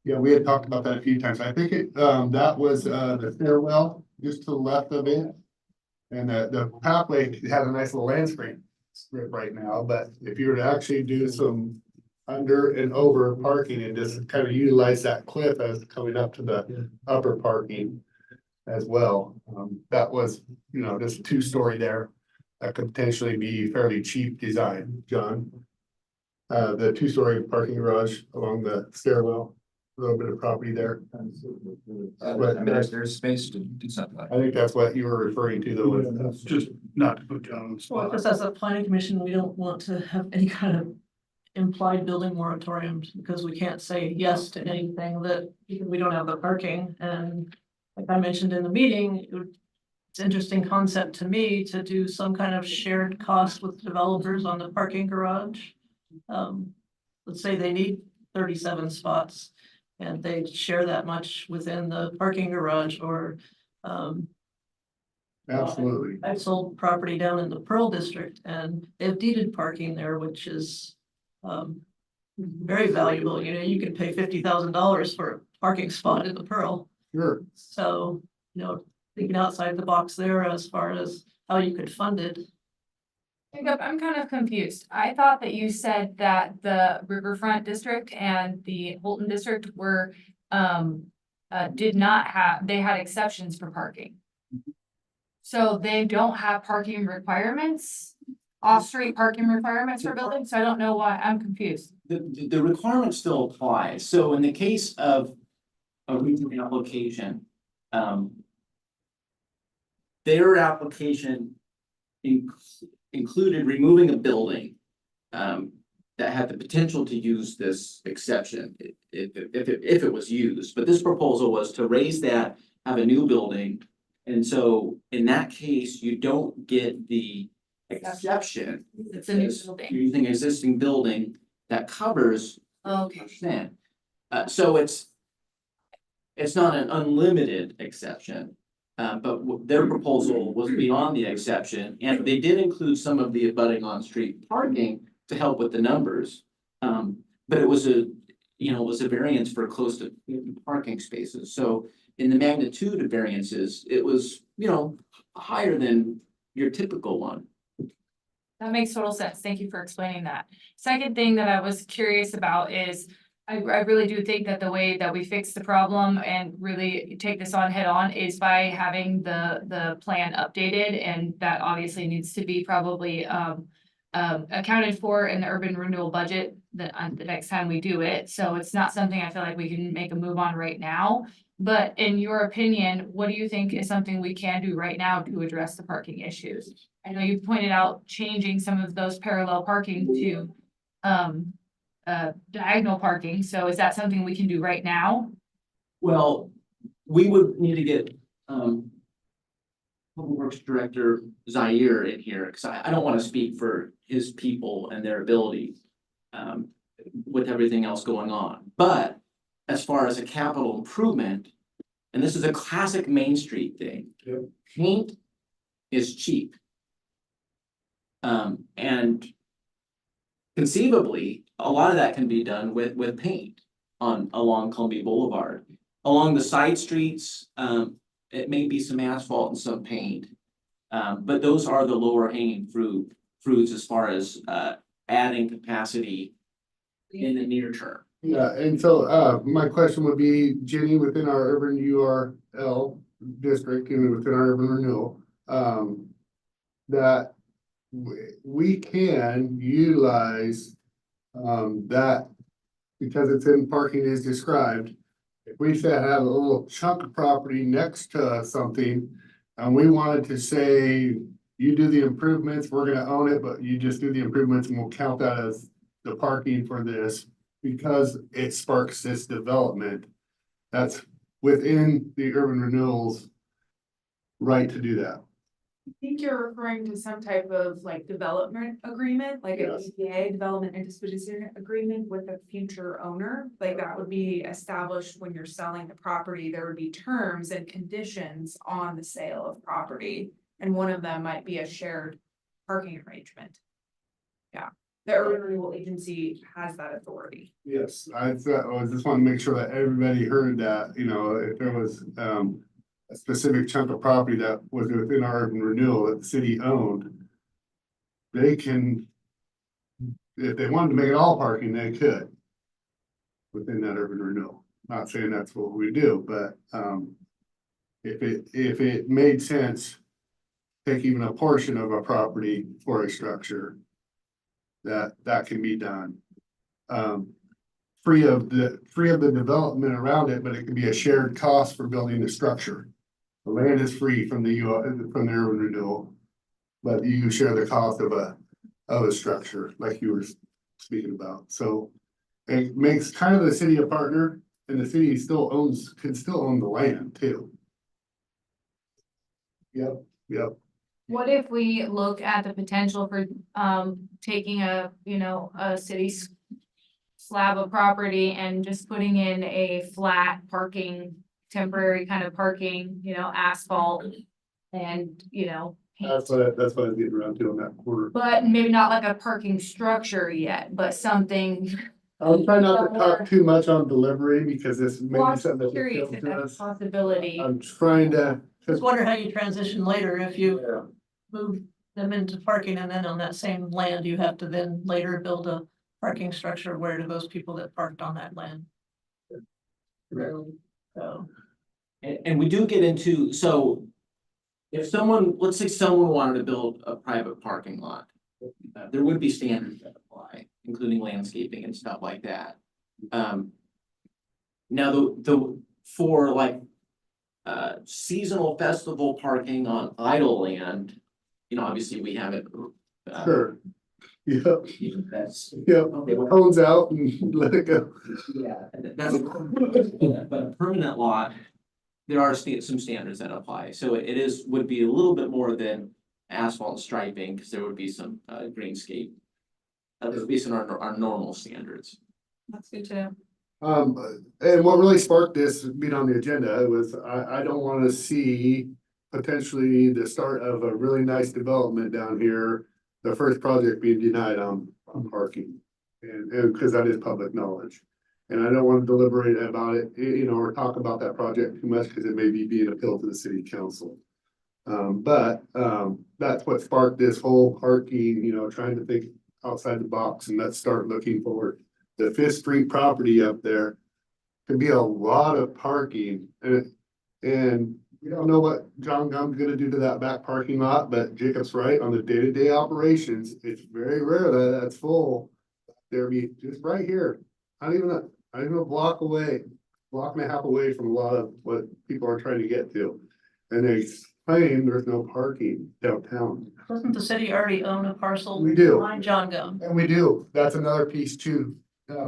Yeah, we had talked about that a few times. I think that was the stairwell just to the left of it. And the pathway has a nice little landscape strip right now, but if you were to actually do some under and over parking and just kind of utilize that cliff as coming up to the upper parking as well. That was, you know, just 2-story there. That could potentially be fairly cheap design, John. The 2-story parking garage along the stairwell, a little bit of property there. There's space to do something like I think that's what you were referring to though. with- just not to put John on the Well, spot. just as a planning commission, we don't want to have any kind of implied building moratoriums because we can't say yes to anything that we don't have the parking. And like I mentioned in the meeting, it's an interesting concept to me to do some kind of shared cost with developers on the parking garage. Let's say they need 37 spots and they share that much within the parking garage or Absolutely. I've sold property down in the Pearl District and they have deeded parking there, which is very valuable. You know, you can pay $50,000 for a parking spot in the Pearl. Sure. So, you know, thinking outside the box there as far as how you could fund it. Jacob, I'm kind of confused. I thought that you said that the Riverfront District and the Holton District were, did not have, they had exceptions for parking. So they don't have parking requirements, off-street parking requirements for buildings, so I don't know why, I'm confused. The requirement still applies. So in the case of a recent application, their application included removing a building that had the potential to use this exception if it was used. But this proposal was to raise that, have a new building. And so in that case, you don't get the exception. It's a new because building. You're using existing building that covers Okay. percent. So it's not an unlimited exception. But their proposal was beyond the exception, and they did include some of the abutting on-street parking to help with the numbers. But it was a variance for close to 50 parking spaces. So in the magnitude of variances, it was, higher than your typical one. That makes total sense. Thank you for explaining that. Second thing that I was curious about is I really do think that the way that we fix the problem and really take this on head on is by having the plan updated, and that obviously needs to be probably accounted for in the urban renewal budget the next time we do it. So it's not something I feel like we can make a move on right now. But in your opinion, what do you think is something we can do right now to address the parking issues? I know you pointed out changing some of those parallel parking to diagonal parking. So is that something we can do right now? Well, we would need to get, Public Works Director Zaire in here, because I don't want to speak for his people and their ability with everything else going on. But as far as a capital improvement, and this is a classic Main Street thing, paint is cheap. And conceivably, a lot of that can be done with paint along Columbia Boulevard. Along the side streets, it may be some asphalt and some paint. But those are the lower hanging fruits as far as adding capacity in the near term. Yeah, and so my question would be, Jenny, within our urban URL district and within our urban renewal, that we can utilize that because it's in parking as described. If we said have a little chunk of property next to something and we wanted to say, you do the improvements, we're gonna own it, but you just do the improvements and we'll count that as the parking for this because it sparks this development. That's within the urban renewals right to do that. I think you're referring to some type of like development agreement, like an Yes. EPA, development and disposition agreement with a future owner. Like that would be established when you're selling the property. There would be terms and conditions on the sale of property. And one of them might be a shared parking arrangement. Yeah, the urban renewal agency has that authority. Yes, I just want to make sure that everybody heard that, you know, if there was a specific chunk of property that was within our urban renewal that the city owned, they can, if they wanted to make it all parking, they could within that urban renewal. Not saying that's what we do, but if it made sense, take even a portion of a property for a structure, that can be done. Free of the development around it, but it can be a shared cost for building the structure. The land is free from the urban renewal, but you share the cost of a structure like you were speaking about. So it makes kind of the city a partner, and the city can still own the land too. Yep. What if we look at the potential for taking a city slab of property and just putting in a flat parking, temporary kind of parking, asphalt and, That's what I was getting around to on that quarter. but maybe not like a parking structure yet, but something. I'll try not to talk too much on delivery because this may Well, be I'm something that's curious appealing if to that's us. a possibility. I'm trying to. Just wonder how you transition later if you move them into parking and then on that same land, you have to then later build a parking structure where do those people that parked on that land? So. And we do get into, so if someone, let's say someone wanted to build a private parking lot, there would be standards that apply, including landscaping and stuff like that. Now for like seasonal festival parking on idle land, obviously we have it. Sure. Yep. That's. Yep. Hones out and let it go. Yeah, that's, but a permanent lot, there are some standards that apply, so it would be a little bit more than asphalt striping, because there would be some greenscape. That would be some of our normal standards. That's good to know. And what really sparked this being on the agenda was I don't want to see potentially the start of a really nice development down here, the first project being denied on parking. And because that is public knowledge. And I don't want to deliberate about it, or talk about that project too much because it may be being appealed to the city council. That's what sparked this whole parking, trying to think outside the box and let's start looking forward. The Fifth Street property up there could be a lot of parking and we don't know what John Gumm's gonna do to that back parking lot, but Jacob's right, on the day-to-day operations, it's very rare that that's full. There'll be just right here, not even a block away, block and a half away from a lot of what people are trying to get to. And they claim there's no parking downtown. Doesn't the city already own a parcel? We do. Behind John Gum. And we do, that's another piece too,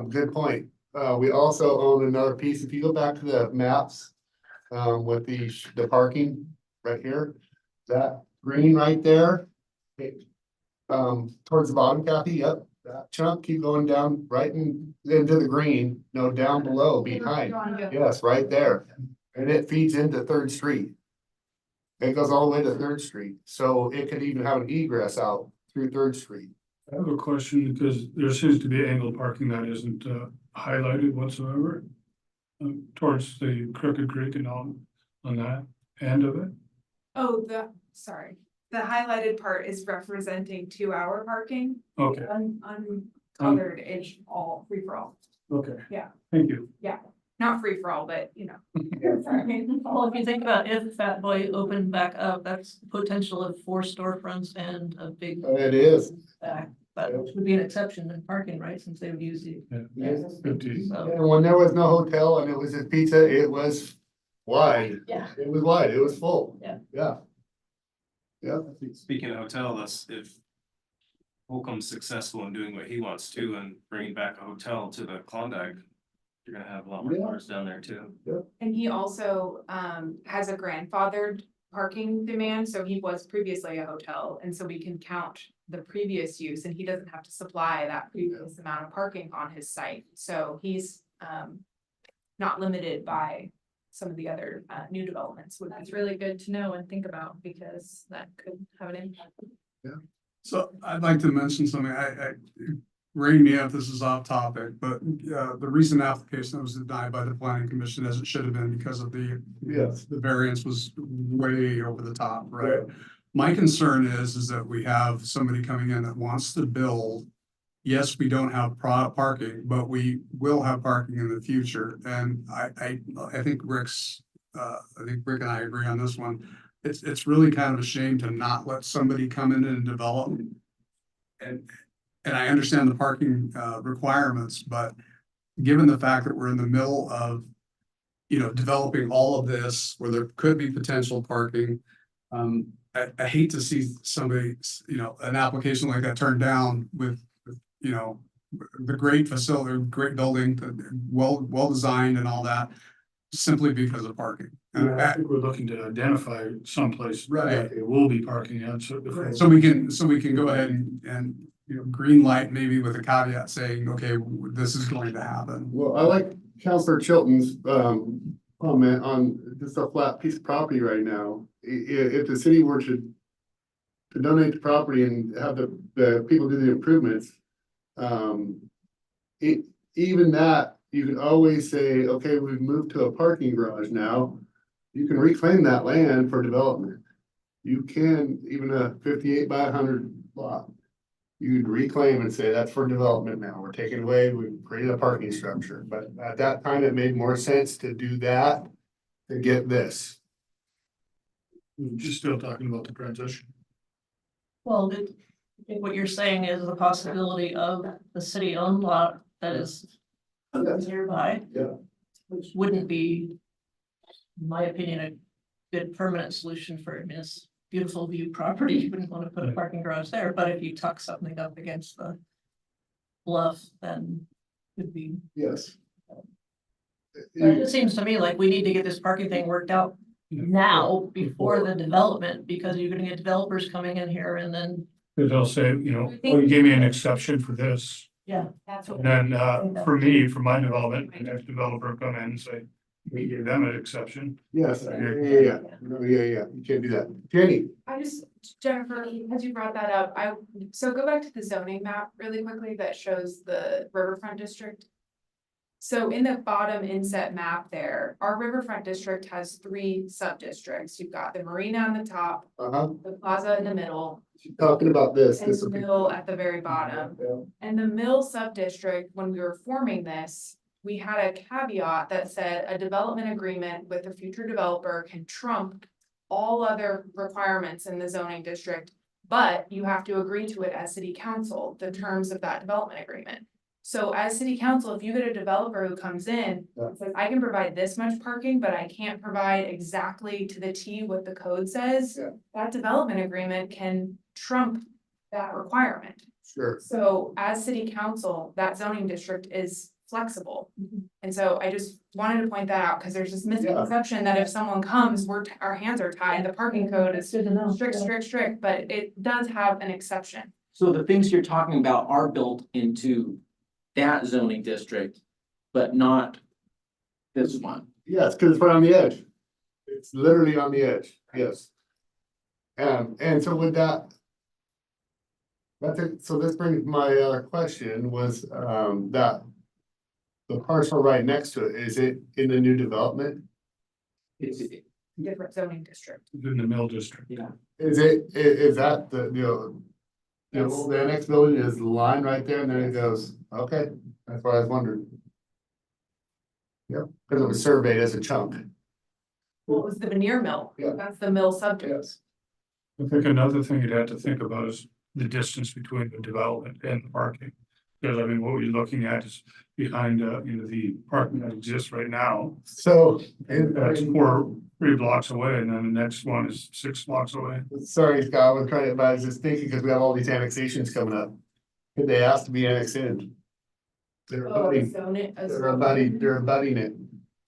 good point. We also own another piece, if you go back to the maps, with the parking right here, that green right there. Towards the bottom, Kathy, yep, that chunk, keep going down right into the green, no, down below, behind, yes, right there. And it feeds into Third Street. It goes all the way to Third Street, so it could even have an egress out through Third Street. I have a question because there seems to be angled parking that isn't highlighted whatsoever. Towards the Crooked Creek and on that end of it. Oh, sorry, the highlighted part is representing 2-hour parking. Okay, Uncolored is all free for all. okay. Yeah. Thank you. Yeah, not free for all, but sorry. Well, if you think about if Fat Boy opened back up, that's potential of 4 storefronts and a big It is. back. But which would be an exception in parking, right, since they would use the. So, And when there was no hotel and it was a pizza, it was wide. yeah, It was wide, it was full. Yeah. Yeah. Yeah. Speaking of hotel, that's if Holcomb's successful in doing what he wants to and bringing back a hotel to the Klondike, you're gonna have a lot more cars down there too. And he also has a grandfathered parking demand, so he was previously a hotel, and so we can count the previous use, and he doesn't have to supply that previous amount of parking on his site. So he's not limited by some of the other new developments. That's really good to know and think about because that could have an impact. So I'd like to mention something. Rein me if this is off topic, but the recent application that was denied by the planning commission as it should have been because of the variance was way over the top, right? My concern is that we have somebody coming in that wants to build. Yes, we don't have parking, but we will have parking in the future. And I think Rick and I agree on this one. It's really kind of a shame to not let somebody come in and develop. And I understand the parking requirements, but given the fact that we're in the middle of, developing all of this where there could be potential parking, I hate to see somebody, an application like that turned down with, the great facility, great building, well designed and all that, simply because of parking. And I think we're looking to identify someplace. Right. It will be parking at. So we can go ahead and green light maybe with a caveat saying, okay, this is going to happen. Well, I like Counselor Chilton's comment on just a flat piece of property right now. If the city were to donate the property and have the people do the improvements, even that, you can always say, okay, we've moved to a parking garage now. You can reclaim that land for development. You can, even a 58 by 100 lot. You'd reclaim and say that's for development now. We're taking away, we've created a parking structure, but at that time, it made more sense to do that to get this. We're just still talking about the transition. well, I think what you're saying is the possibility of the city-owned lot that is nearby. Yeah. Which wouldn't be, in my opinion, a good permanent solution for this beautiful view property. You wouldn't want to put a parking garage there, but if you tuck something up against the bluff, then it would be. Yes. It seems to me like we need to get this parking thing worked out now before the development, because you're gonna get developers coming in here and then. Because they'll say, oh, you gave me an exception for this. Yeah, that's what. And then for me, for my development, the next developer come in and say, we gave them an exception. Yes, yeah. You can't do that. Jenny. Jennifer, as you brought that up, so go back to the zoning map really quickly that shows the riverfront district. So in the bottom inset map there, our riverfront district has 3 sub-districts. You've got the marina on the top, the plaza in the middle, Talking about this, and this the will be. mill at the very bottom. And the mill sub-district, when we were forming this, we had a caveat that said a development agreement with a future developer can trump all other requirements in the zoning district, but you have to agree to it as city council, the terms of that development agreement. So as city council, if you get a developer who comes in and says, I can provide this much parking, but I can't provide exactly to the T what the code says, that development agreement can trump that requirement. Sure. So as city council, that zoning district is flexible. And so I just wanted to point that out, because there's this misconception that if someone comes, our hands are tied, the parking code is strict, but it does have an exception. So the things you're talking about are built into that zoning district, but not this one. Yes, because it's right on the edge. It's literally on the edge, yes. And so with that. That's it, so this brings my question was that. The parcel right next to it, is it in the new development? It's, Different zoning district. In the mill district. yeah. Is that the old annex building is the line right there and then it goes, okay, that's what I was wondering. Yep, because it was surveyed as a chunk. Well, it was the veneer mill. Yeah. That's the mill subdivision. Yes. I think another thing you'd have to think about is the distance between the development and the parking. Because I mean, what we're looking at is behind, the parking that exists right now. So. That's 3 blocks away, and then the next one is 6 blocks away. Sorry, Scott, I was trying to, but I was just thinking, because we have all these annexations coming up. Could they ask to be annexed in? They're abutting, they're abutting it.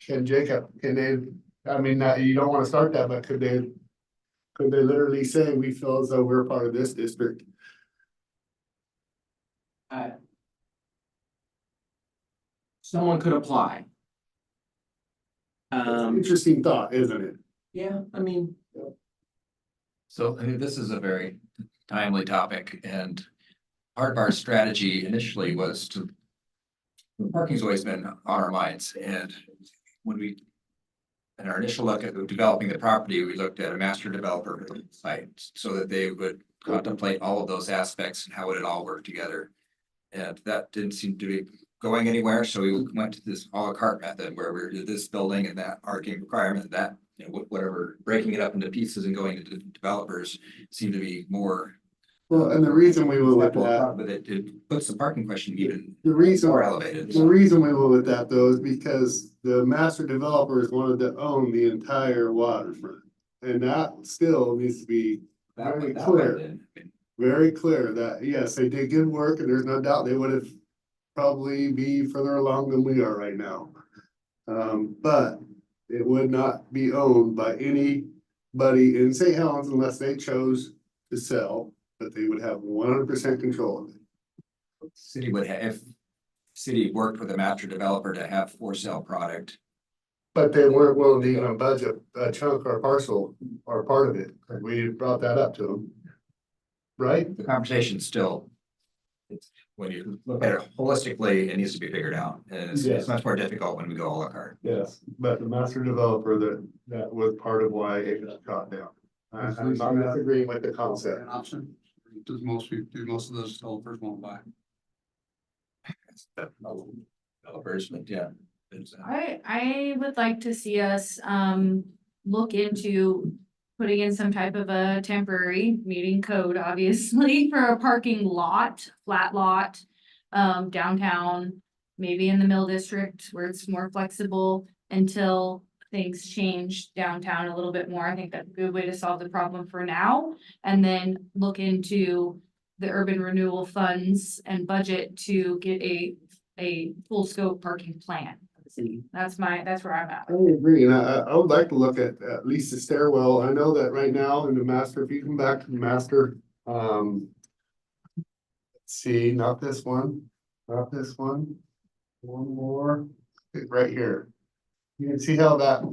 Can Jacob, can they, I mean, you don't want to start that, but could they literally say, we feel as though we're part of this district? Someone could apply. Interesting thought, isn't it? Yeah, I mean. So I mean, this is a very timely topic, and part of our strategy initially was to. Parking's always been on our minds, and when we. In our initial look at developing the property, we looked at a master developer site so that they would contemplate all of those aspects and how would it all work together. And that didn't seem to be going anywhere, so we went to this a la carte method where we did this building and that parking requirement, that, whatever, breaking it up into pieces and going to developers seemed to be more. Well, and the reason we went with that. But it puts the parking question even The reason, more elevated. the reason we went with that though is because the master developers wanted to own the entire waterfront. And that still needs to be very clear, very clear that, yes, they did good work and there's no doubt they would have probably be further along than we are right now. But it would not be owned by anybody in St. Helens unless they chose to sell, but they would have 100% control of it. City would have, if city worked with a master developer to have for sale product. But they weren't willing to even budge a chunk or parcel or part of it. And we brought that up to them. Right? The conversation still. It's when you look at it holistically, it needs to be figured out. And it's much more difficult when we go a la carte. Yes, but the master developer, that was part of why it got shot down. I'm not disagreeing with the concept. Option, do most of those developers won't buy? Developers, but yeah. I would like to see us look into putting in some type of a temporary meeting code, obviously, for a parking lot, flat lot, downtown, maybe in the Mill District where it's more flexible until things change downtown a little bit more. I think that's a good way to solve the problem for now. And then look into the urban renewal funds and budget to get a full scope parking plan. That's where I'm at. I agree, and I would like to look at least the stairwell. I know that right now in the master, if you come back to the master, let's see, not this one, one more, right here. You can see how that,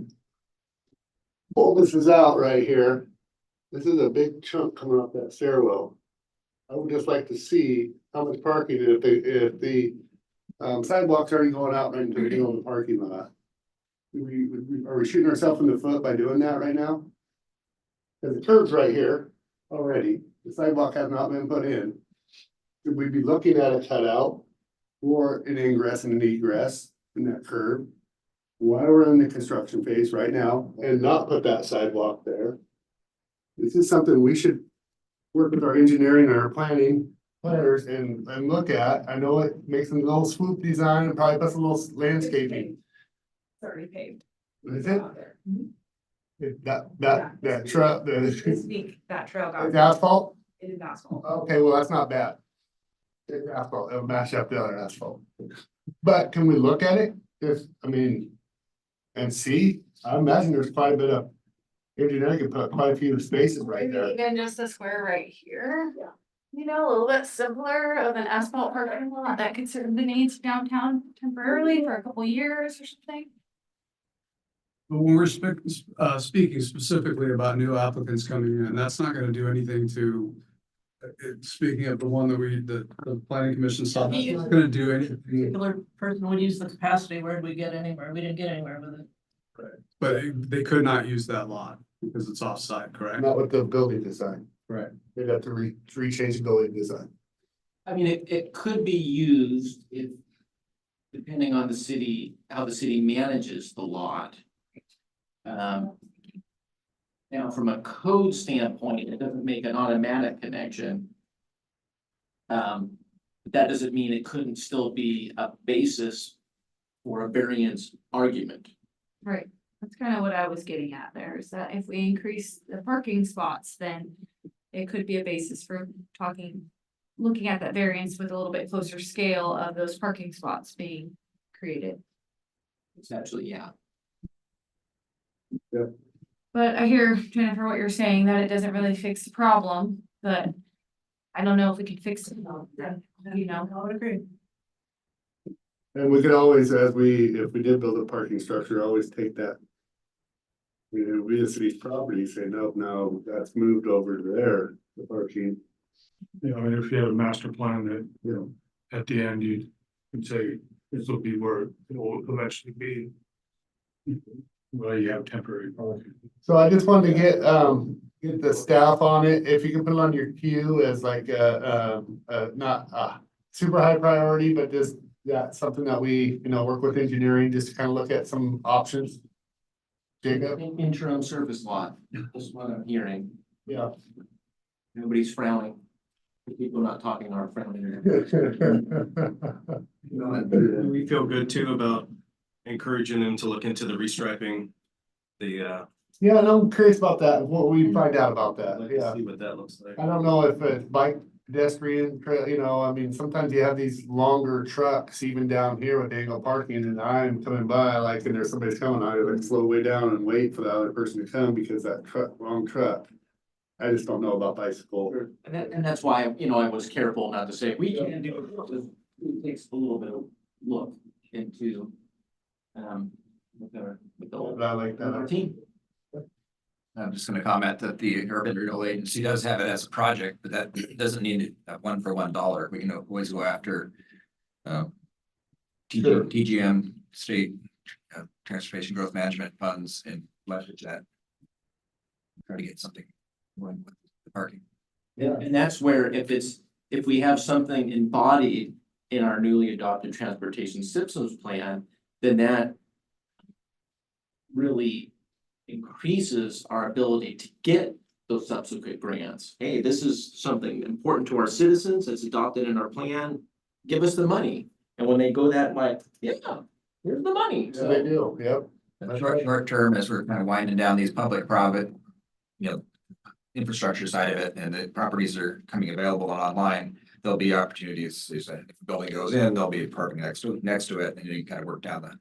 well, this is out right here. This is a big chunk coming off that stairwell. I would just like to see how much parking if the Sidewalks already going out right into the middle of the parking lot. Are we shooting ourselves in the foot by doing that right now? Cause the curb's right here already, the sidewalk has not been put in. Should we be looking at a cutout or an ingress and an egress in that curb? While we're in the construction phase right now and not put that sidewalk there? This is something we should work with our engineering and our planning planners and look at. I know it makes a little swoop design and probably puts a little landscaping. It's already paved. Is it? That truck, This week, that trail got. the asphalt? It is asphalt. Okay, well, that's not bad. It's asphalt, it'll mash up the other asphalt. But can we look at it? If, I mean, and see, I imagine there's quite a bit of engineering can put quite a few spaces right there. Even just a square right here. Yeah. You know, a little bit simpler of an asphalt parking lot that could serve the needs of downtown temporarily for a couple years or something. But when we're speaking specifically about new applicants coming in, that's not gonna do anything to. Speaking of the one that the planning commission saw, that's not gonna do anything, Particular person would use the capacity, where did we get anywhere? We didn't get anywhere with it. but they could not use that lot because it's offsite, correct? Not with the building design. Right. They'd have to rechange the building design. I mean, it could be used if, depending on the city, how the city manages the lot. Now, from a code standpoint, it doesn't make an automatic connection. But that doesn't mean it couldn't still be a basis for a variance argument. Right, that's kind of what I was getting at there, is that if we increase the parking spots, then it could be a basis for looking at that variance with a little bit closer scale of those parking spots being created. Essentially, yeah. But I hear, Jennifer, what you're saying, that it doesn't really fix the problem, but I don't know if we could fix it, you know. I would agree. And we could always, if we did build a parking structure, always take that. You know, we as city's property, say, no, now that's moved over to there, the parking. You know, I mean, if you had a master plan that, you know, at the end, you could say, this will be where it will eventually be. Well, you have temporary parking. So I just wanted to get the staff on it, if you can put it on your queue as like not super high priority, but just something that we, work with engineering, just to kind of look at some options. Jacob? Interim surface lot, that's what I'm hearing. Yeah. Nobody's frowning. People not talking are frowning. We feel good too about encouraging them to look into the restriping. Yeah, and I'm curious about that, what we find out about that, yeah. See what that looks like. I don't know if it's bike pedestrian trail, I mean, sometimes you have these longer trucks even down here with angle parking and I'm coming by and there's somebody's coming, I like slow way down and wait for the other person to come because that long truck. I just don't know about bicycle. And that's why, I was careful not to say, we can do it. It takes a little bit of look into, with I like that. our team. I'm just gonna comment that the Urban Renewal Agency does have it as a project, but that doesn't need a one for $1. We can always go after TGM, state transportation growth management funds, and leverage that. Try to get something going with the parking. And that's where if we have something embodied in our newly adopted transportation systems plan, then that really increases our ability to get those subsequent grants. Hey, this is something important to our citizens, it's adopted in our plan, give us the money. And when they go that way, yeah, here's the money. Yeah, they do, yep. Short term, as we're kind of winding down these public-private, infrastructure side of it, and the properties are coming available online, there'll be opportunities. If the building goes in, there'll be parking next to it, and you can kind of work down that.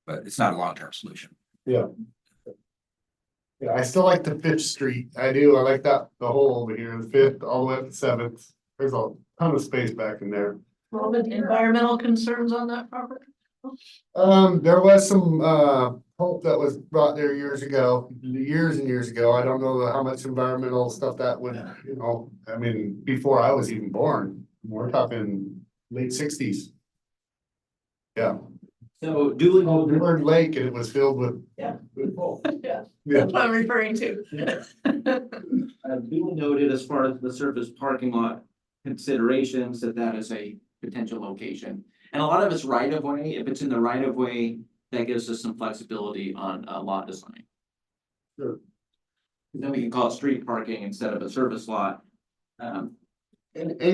But it's not a long-term solution. Yeah. Yeah, I still like the Fifth Street. I do. I like that, the whole over here, the Fifth, all the way up to Seventh. There's a ton of space back in there. Well, the environmental concerns on that property? There was some pulp that was brought there years and years ago. I don't know how much environmental stuff that would, I mean, before I was even born. We're talking late 60s. Yeah. So duly Oh, noted, Bird Lake and it was filled with. Yeah. Yeah, Yeah. that's what I'm referring to. duly noted as far as the surface parking lot considerations, that is a potential location. And a lot of it's right of way. If it's in the right of way, that gives us some flexibility on lot design. Sure. Then we can call it street parking instead of a service lot. And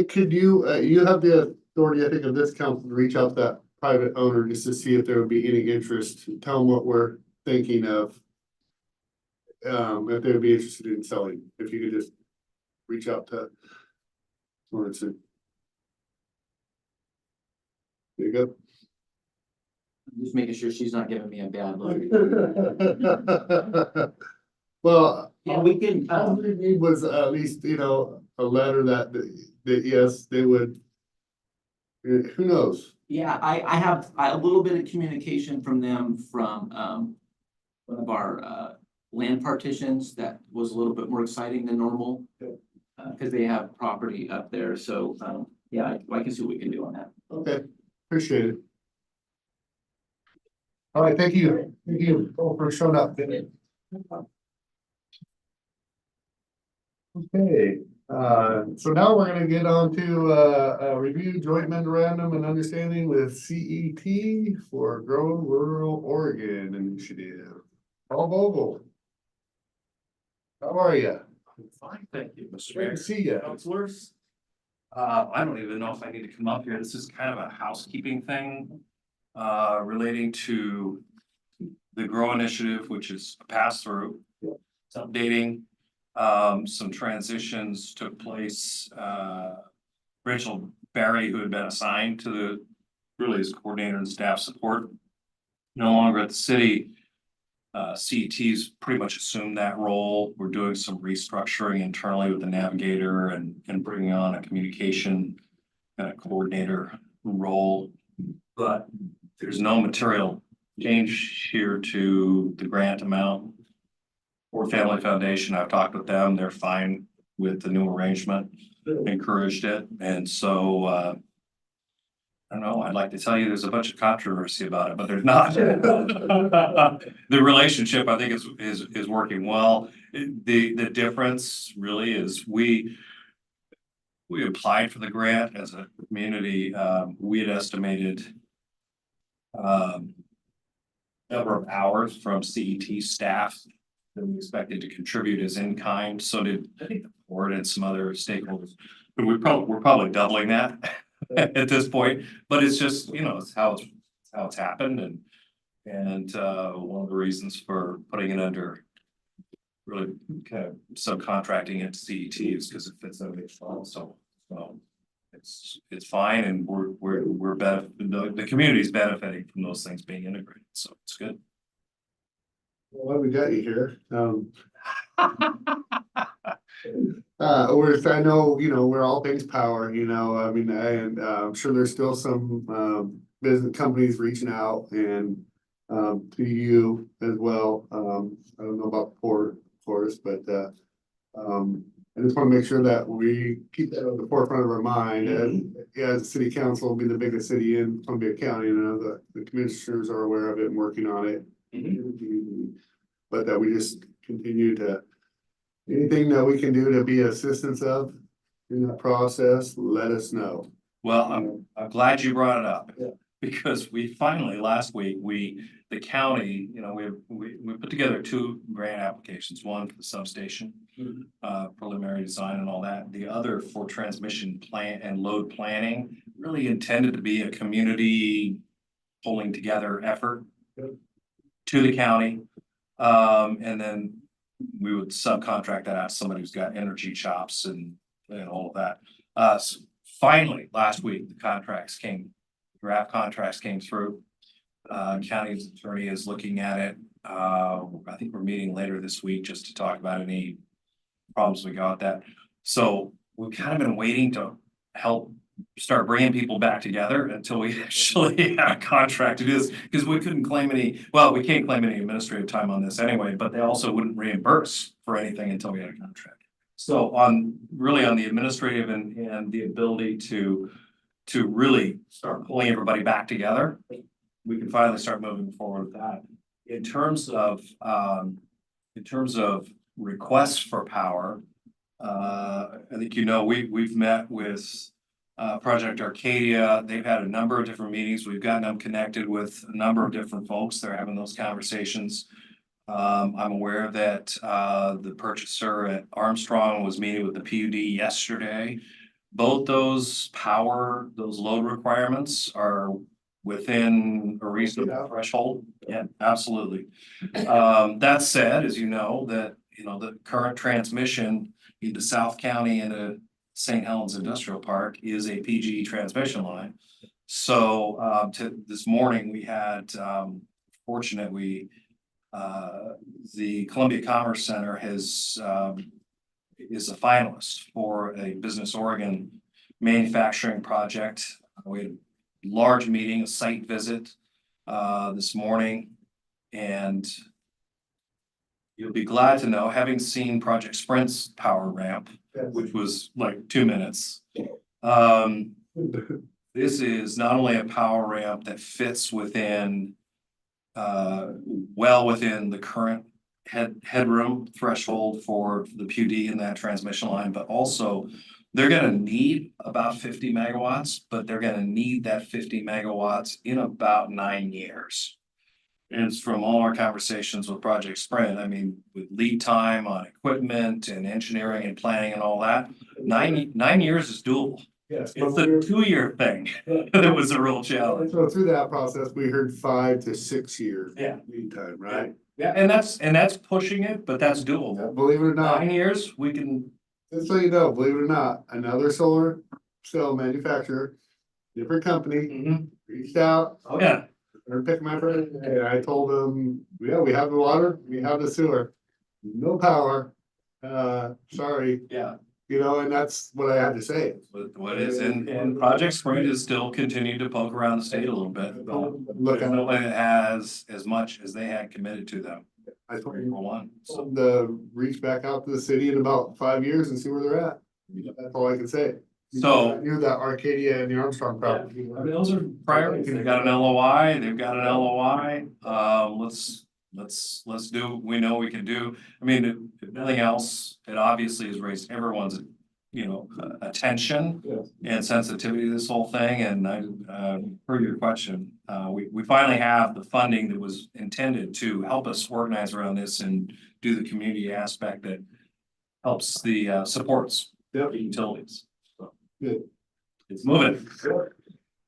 could you, you have the authority, I think, of this council to reach out to that private owner just to see if there would be any interest, tell them what we're thinking of. If they would be interested in selling, if you could just reach out to. Sorensen. There you go. Just making sure she's not giving me a bad look. Well, Yeah, we can, all we need was at least, you know, a letter that yes, they would. Who knows? yeah, I have a little bit of communication from them from, one of our, land partitions that was a little bit more exciting than normal. Cause they have property up there, so, yeah, I can see what we can do on that. Okay, appreciate it. All right, thank you all for showing up. Okay, so now we're gonna get on to a review joint memorandum and understanding with CET for Grow Rural Oregon Initiative. Paul Vogel. How are you? Fine, thank you, Mr. Great Mayor. to see you. Councilors. I don't even know if I need to come up here. This is kind of a housekeeping thing. Relating to the Grow Initiative, which is a pass through. It's updating. Some transitions took place. Rachel Barry, who had been assigned to the, really as coordinator and staff support, no longer at the city. CET's pretty much assumed that role. We're doing some restructuring internally with the navigator and bringing on a communication kind of coordinator role. But there's no material change here to the grant amount. For Family Foundation, I've talked with them. They're fine with the new arrangement, encouraged it. And so, I don't know, I'd like to tell you there's a bunch of controversy about it, but there's not. The relationship, I think, is working well. The difference really is we applied for the grant as a community. We had estimated number of hours from CET staff that we expected to contribute as in kind. So did, I think, the board and some other stakeholders. But we're probably doubling that at this point, but it's just, you know, it's how it's happened, and one of the reasons for putting it under really kind of subcontracting it to CET is because it fits under the fund. So it's fine, and the community's benefiting from those things being integrated, so it's good. Well, we got you here. I know, you know, we're all things power, you know, I mean, and I'm sure there's still some business companies reaching out and to you as well. I don't know about Port, of course, but I just want to make sure that we keep that at the forefront of our mind. And as the city council will be the biggest city in Columbia County, and I know the commissioners are aware of it and working on it. But that we just continue to, anything that we can do to be assistance of in that process, let us know. Well, I'm glad you brought it up. Because we finally, last week, the county, you know, we put together 2 grant applications, one for the substation. Preliminary design and all that, the other for transmission plan and load planning, really intended to be a community pulling together effort to the county. And then we would subcontract that out to somebody who's got energy chops and all of that. So finally, last week, the draft contracts came through. County's attorney is looking at it. I think we're meeting later this week just to talk about any problems we got with that. So we've kind of been waiting to help start bringing people back together until we actually had a contract to do this, because we couldn't claim we can't claim any administrative time on this anyway, but they also wouldn't reimburse for anything until we had a contract. So on the administrative and the ability to really start pulling everybody back together, we can finally start moving forward with that. In terms of requests for power, I think, we've met with Project Arcadia. They've had a number of different meetings. We've gotten them connected with a number of different folks. They're having those conversations. I'm aware that the purchaser at Armstrong was meeting with the PUD yesterday. Both those load requirements are within a reasonable threshold. Yeah, absolutely. That said, as you know, the current transmission into South County into St. Helens Industrial Park is a PGE transmission line. So this morning we had, fortunately, the Columbia Commerce Center is a finalist for a Business Oregon manufacturing project. We had a large meeting, a site visit this morning, and you'll be glad to know, having seen Project Sprint's power ramp, which was like 2 minutes. This is not only a power ramp that fits within well within the current headroom threshold for the PUD in that transmission line, but also they're gonna need about 50 megawatts, but they're gonna need that 50 megawatts in about 9 years. And it's from all our conversations with Project Sprint, I mean, with lead time on equipment and engineering and planning and all that, 9 years is doable. Yes. It's a 2-year thing that was a real challenge. So through that process, we heard 5 to 6 years. Yeah. Lead time, right? Yeah, and that's pushing it, but that's doable. Believe it or not. 9 years, we can. Just so you know, believe it or not, another solar cell manufacturer, different company, reached out. Oh, yeah. They're picking my brain, and I told them, yeah, we have the water, we have the sewer, no power. Sorry. Yeah. And that's what I had to say. What is in Project Sprint is still continuing to poke around the state a little bit. Look, There's nobody that has as much as they had committed to them. I told them to reach back out to the city in about 5 years and see where they're at. That's all I can say. So. I knew that Arcadia and the Armstrong property. I mean, those are priorities. They've got an LOI, they've got an LOI. Let's do what we know we can do. I mean, if nothing else, it obviously has raised everyone's, attention and sensitivity to this whole thing. And per your question, we finally have the funding that was intended to help us organize around this and do the community aspect that helps the supports the utilities. So good. It's moving.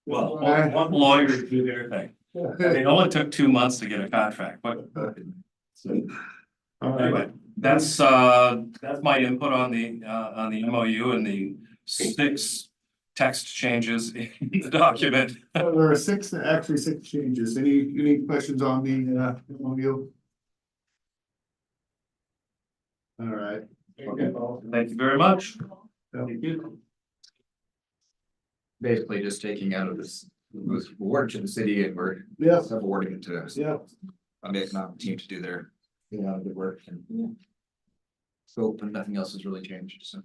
Well, one lawyer to do their thing. It only took 2 months to get a contract, but anyway, that's my input on the MOU and the 6 text changes in the document. There are 6 changes. Any questions on the MOU? All right. Okay. Thank you very much. Thank you. Basically just taking out of this, it was awarded to the city and we're awarding it to an economic team to do their good work and scope, and nothing else has really changed. So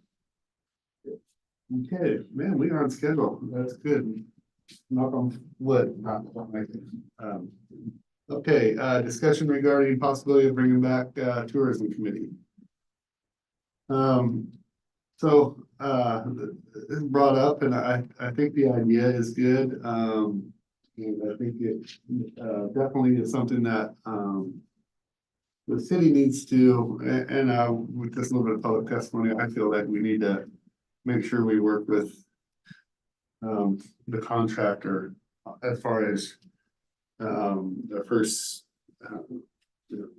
Okay, man, we are on schedule. That's good. Knock on wood, not okay, discussion regarding possibility of bringing back tourism committee. So it's brought up, and I think the idea is good. And I think it definitely is something that the city needs to, and with this little bit of public testimony, I feel like we need to make sure we work with the contractor as far as the first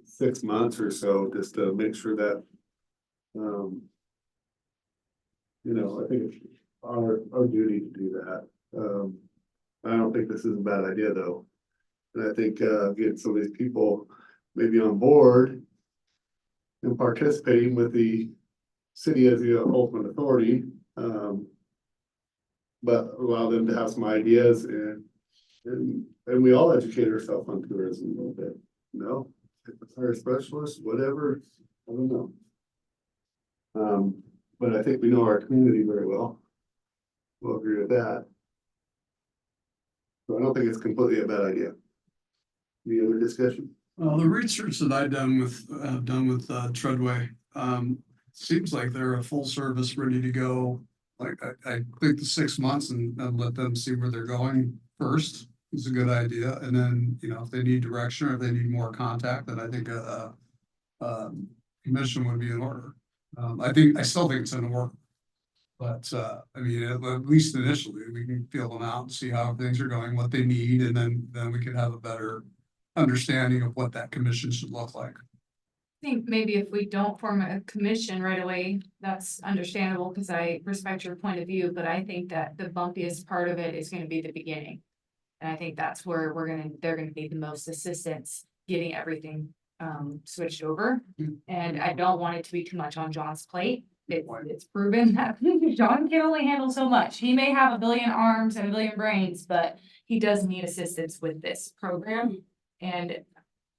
6 months or so, just to make sure that I think it's our duty to do that. I don't think this is a bad idea though. And I think getting some of these people maybe on board and participating with the city as the ultimate authority, but allow them to have some ideas and we all educate ourselves on tourism a little bit, hire a specialist, whatever, I don't know. But I think we know our community very well. We'll agree with that. So I don't think it's completely a bad idea. Any other discussion? The research that I've done with Treadway, seems like they're a full service, ready to go. Like, I think the 6 months and let them see where they're going first is a good idea. And then, you know, if they need direction or if they need more contact, then I think commission would be in order. I still think it's in order. But, I mean, at least initially, we can feel them out and see how things are going, what they need, and then we can have a better understanding of what that commission should look like. I think maybe if we don't form a commission right away, that's understandable, because I respect your point of view, but I think that the bumpiest part of it is gonna be the beginning. And I think that's where they're gonna need the most assistance getting everything switched over. And I don't want it to be too much on John's plate. It's proven that John can only handle so much. He may have a billion arms and a billion brains, but he does need assistance with this program. And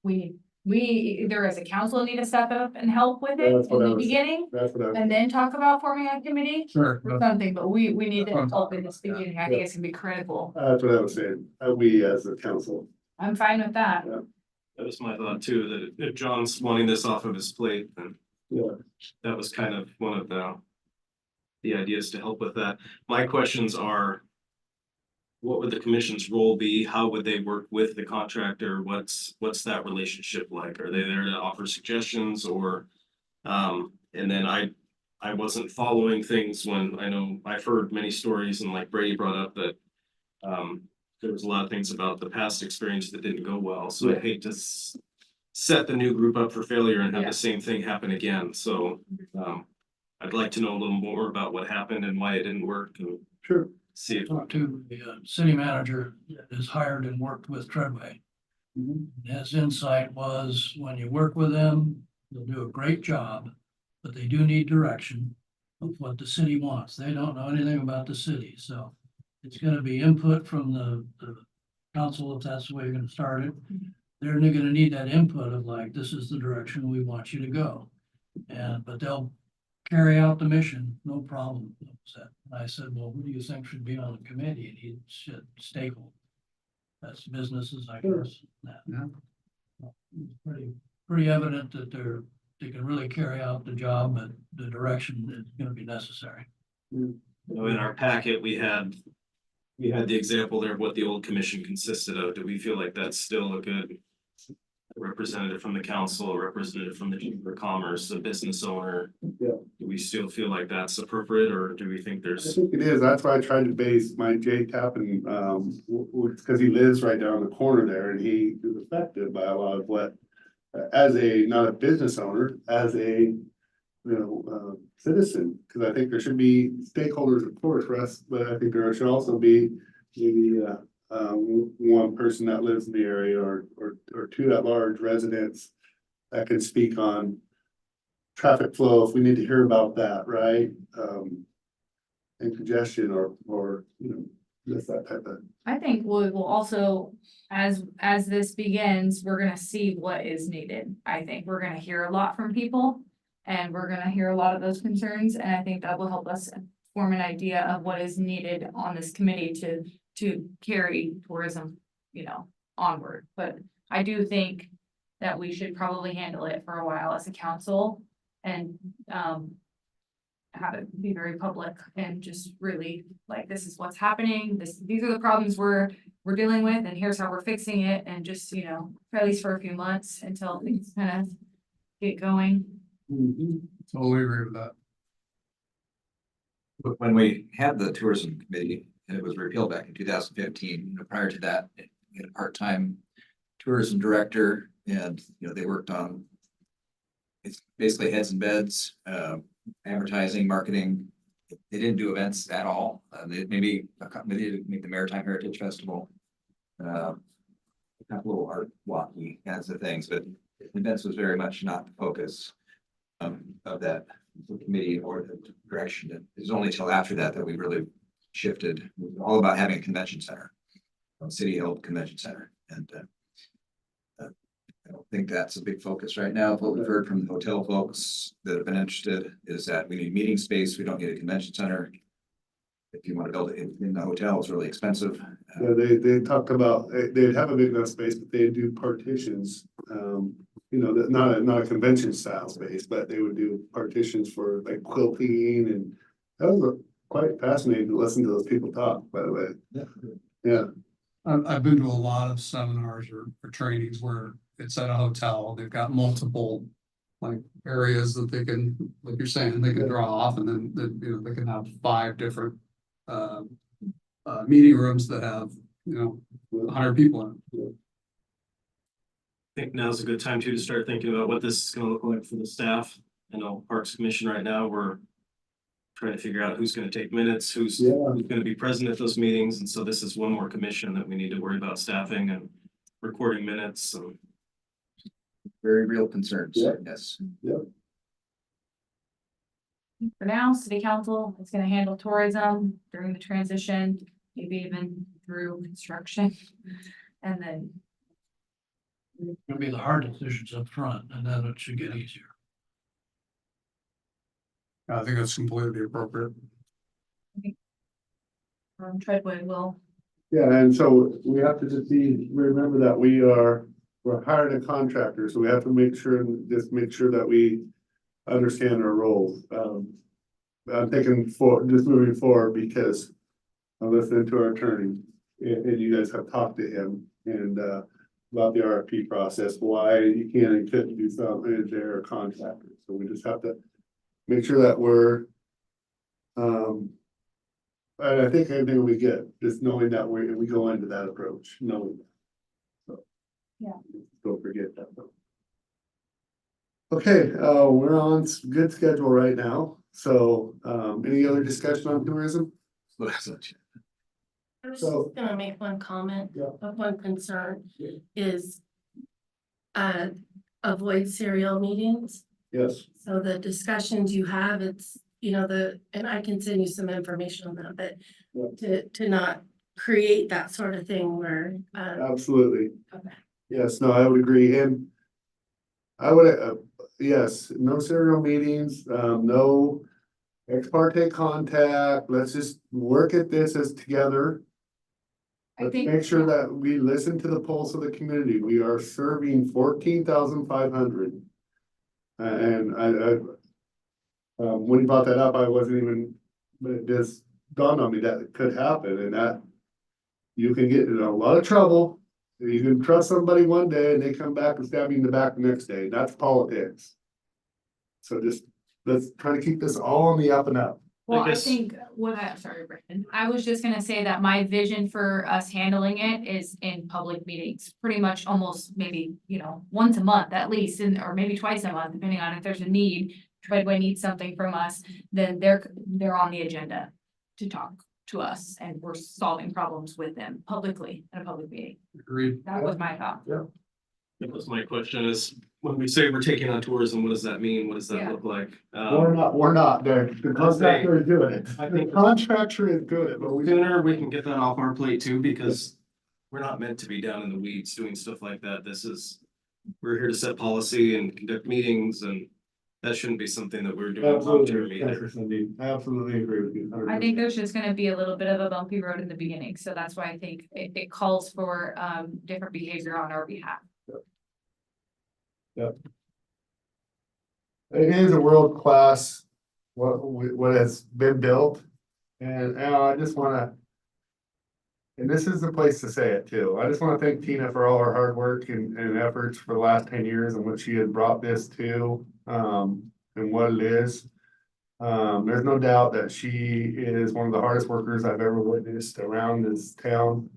we either as a council need to step up and help with it That's what in I the was- beginning. That's what I was. And then talk about forming a committee Sure. or something, but we need to help in this beginning. I think it's gonna be critical. That's what I was saying, we as a council. I'm fine with that. That was my thought too, that if John's wanting this off of his plate, then Yeah. that was kind of one of the ideas to help with that. My questions are, what would the commission's role be? How would they work with the contractor? What's that relationship like? Are they there to offer suggestions or? And then I wasn't following things when I know I've heard many stories and like Brady brought up that there was a lot of things about the past experience that didn't go well. So I hate to set the new group up for failure and have the same thing happen again. So I'd like to know a little more about what happened and why it didn't work and Sure. see if. Talked to the city manager that is hired and worked with Treadway. His insight was when you work with them, they'll do a great job, but they do need direction of what the city wants. They don't know anything about the city, so it's gonna be input from the council, if that's the way you're gonna start it. They're gonna need that input of like, this is the direction we want you to go. But they'll carry out the mission, no problem. And I said, well, who do you think should be on the committee? And he said, stakeholder. That's businesses, I guess. Yeah. It's pretty evident that they can really carry out the job, but the direction is gonna be necessary. You know, in our packet, we had the example there of what the old commission consisted of. Do we feel like that's still a good representative from the council, a representative from the Chamber of Commerce, a business owner? Yeah. Do we still feel like that's appropriate, or do we think I there's? think it is. That's why I tried to base my JTAP and, because he lives right down the corner there and he is affected by a lot of what, as not a business owner, as a, citizen, because I think there should be stakeholders, of course, Russ, but I think there should also be maybe, one person that lives in the area or two at-large residents that can speak on traffic flow, if we need to hear about that, right? And congestion or, just that type of. I think we will also, as this begins, we're gonna see what is needed. I think we're gonna hear a lot from people. And we're gonna hear a lot of those concerns, and I think that will help us form an idea of what is needed on this committee to carry tourism, onward. But I do think that we should probably handle it for a while as a council and have it be very public and just really like, this is what's happening. These are the problems we're dealing with, and here's how we're fixing it, and just, at least for a few months until things kind of get going. Totally agree with that. But when we had the tourism committee and it was repealed back in 2015, prior to that, we had a part-time tourism director, and they worked on it's basically heads and beds, advertising, marketing. They didn't do events at all. They maybe make the Maritime Heritage Festival, a couple little art walkie kinds of things, but events was very much not the focus of that committee or the direction. It was only till after that we really shifted. It was all about having a convention center, a city-held convention center, and I don't think that's a big focus right now. What we've heard from the hotel folks that have been interested is that we need meeting space. We don't need a convention center. if you want to build it in the hotel, it's really expensive. Yeah, they talked about, they'd have a big enough space, but they'd do partitions. You know, not a convention style space, but they would do partitions for like quilting and that was quite fascinating to listen to those people talk, by the way. Yeah. I've been to a lot of seminars or trainings where it's at a hotel, they've got multiple like areas that they can, like you're saying, they can draw off and then, you know, they can have 5 different meeting rooms that have, you know, 100 people in them. I think now's a good time too to start thinking about what this is gonna look like for the staff. I know Parks Commission right now, we're trying to figure out who's gonna take minutes, who's gonna be present at those meetings, and so this is one more commission that we need to worry about staffing and recording minutes, and Very real concerns, yes. Yep. For now, city council is gonna handle tourism during the transition, maybe even through construction. And then Gonna be the hard decisions up front, and then it should get easier. I think that's completely appropriate. Treadway will. Yeah, and so we have to just remember that we're hiring a contractor, so we have to make sure that we understand our roles. I'm thinking just moving forward because I'm listening to our attorney and you guys have talked to him and, about the RFP process, why you can and couldn't do something if they're a contractor. So we just have to make sure that we're, and I think everything will be good, just knowing that we go into that approach, knowing that. So. Yeah. Don't forget that though. Okay, we're on good schedule right now. So, any other discussion on tourism? I was So- just gonna make one comment of one concern is avoid serial meetings. Yes. So the discussions you have, it's, you know, and I can send you some information on that, but to not create that sort of thing where. Absolutely. Okay. Yes, no, I would agree. And I would, yes, no serial meetings, no ex parte contact. Let's just work at this as together. Let's make sure that we listen to the pulse of the community. We are serving 14,500. And when you brought that up, I wasn't even, but it just dawned on me that it could happen and that you can get in a lot of trouble. You can trust somebody one day and they come back and stab you in the back the next day. That's politics. So just, let's try to keep this all on the up and up. Well, I think sorry, Brandon, I was just gonna say that my vision for us handling it is in public meetings, pretty much almost maybe, you know, once a month at least, or maybe twice a month, depending on if there's a need. Treadway needs something from us, then they're on the agenda to talk to us and we're solving problems with them publicly at a public meeting. Agreed. That was my thought. Yeah. that was my question is, when we say we're taking on tourism, what does that mean? What does that Yeah. look like? We're not there. The contractor is doing it. I The think- contractor is doing it, but we. Sooner we can get that off our plate too, because we're not meant to be down in the weeds doing stuff like that. We're here to set policy and conduct meetings, and that shouldn't be something that we're doing long term either. Absolutely agree with you. I think there's just gonna be a little bit of a bumpy road in the beginning, so that's why I think it calls for different behavior on our behalf. Yep. It is a world class, what has been built, and I just wanna. And this is the place to say it too. I just wanna thank Tina for all her hard work and efforts for the last 10 years and what she has brought this to, and what it is. There's no doubt that she is one of the hardest workers I've ever witnessed around this town.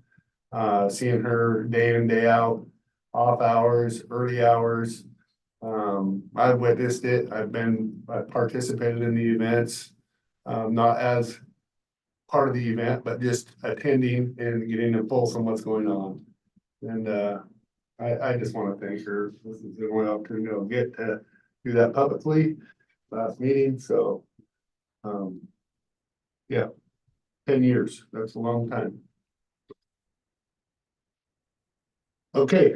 Seeing her day in, day out, off hours, early hours. I've witnessed it. I've participated in the events, not as part of the event, but just attending and getting a pulse on what's going on. And, I just want to thank her. This is the only opportunity I'll get to do that publicly, last meeting, so. Yeah, 10 years, that's a long time. Okay.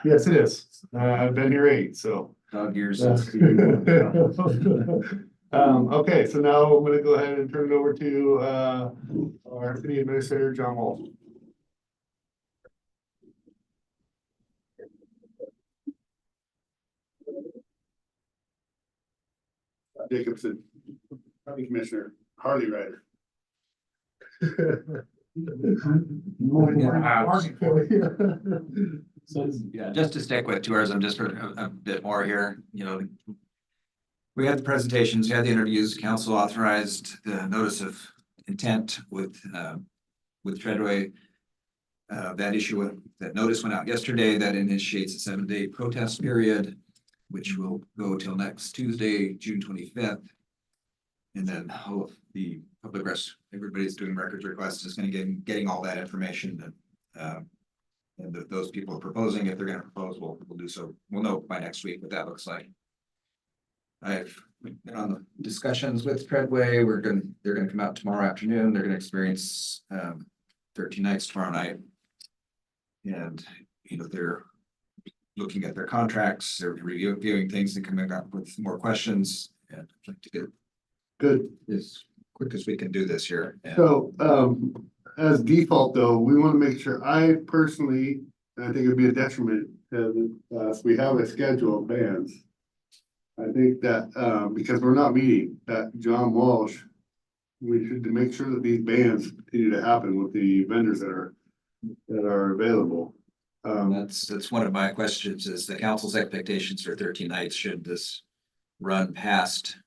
Yes, it is. I've been here 8, so. Dog years. Okay, so now I'm gonna go ahead and turn it over to, our city administrator, John Wall. Jacobson, County Commissioner, Harley Rider. So, yeah, just to stick with tourism, just for a bit more here, you know. We had the presentations, we had the interviews, council authorized the notice of intent with Treadway. That that notice went out yesterday, that initiates a 7-day protest period, which will go till next Tuesday, June 25th. And then the public rest, everybody's doing records requests, is gonna getting all that information and those people are proposing, if they're gonna propose, we'll do so. We'll know by next week what that looks like. I've been on the discussions with Treadway. They're gonna come out tomorrow afternoon. They're gonna experience 13 nights tomorrow night. And, you know, they're looking at their contracts, they're reviewing things and coming up with more questions. And I'd like to get Good. as quick as we can do this year. And So, as default though, we want to make sure, I personally, and I think it'd be a detriment to us, we have a schedule of bands. I think that, because we're not meeting, that John Walsh, we should make sure that these bands continue to happen with the vendors that are available. that's one of my questions, is the council's expectations for 13 nights, should this run past?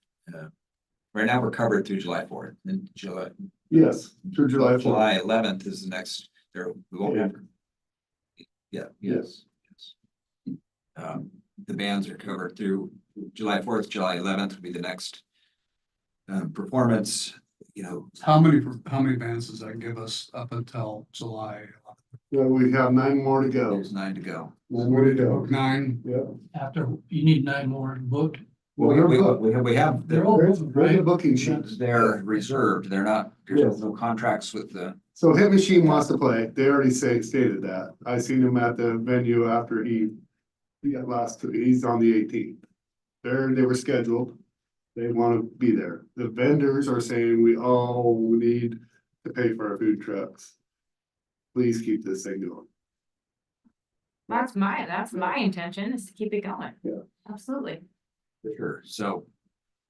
Right now, we're covered through July 4th and July. Yes, through July 4th. July 11th is the next, we won't have. Yeah, yes. The bands are covered through July 4th, July 11th will be the next performance, you know. How many bands does that give us up until July? Well, we have 9 more to go. There's 9 to go. 9 more to go. 9. Yeah. After, you need 9 more booked. Well, we have. They're all There's booked, a right? booking sheet. They're reserved, they're not, Yes. there's no contracts with the. So Hit Machine wants to play. They already stated that. I seen him at the venue after he got he's on the 18th. They were scheduled. They want to be there. The vendors are saying we all need to pay for our food trucks. Please keep this thing going. That's my intention, is to keep it going. Yeah. Absolutely. Sure, so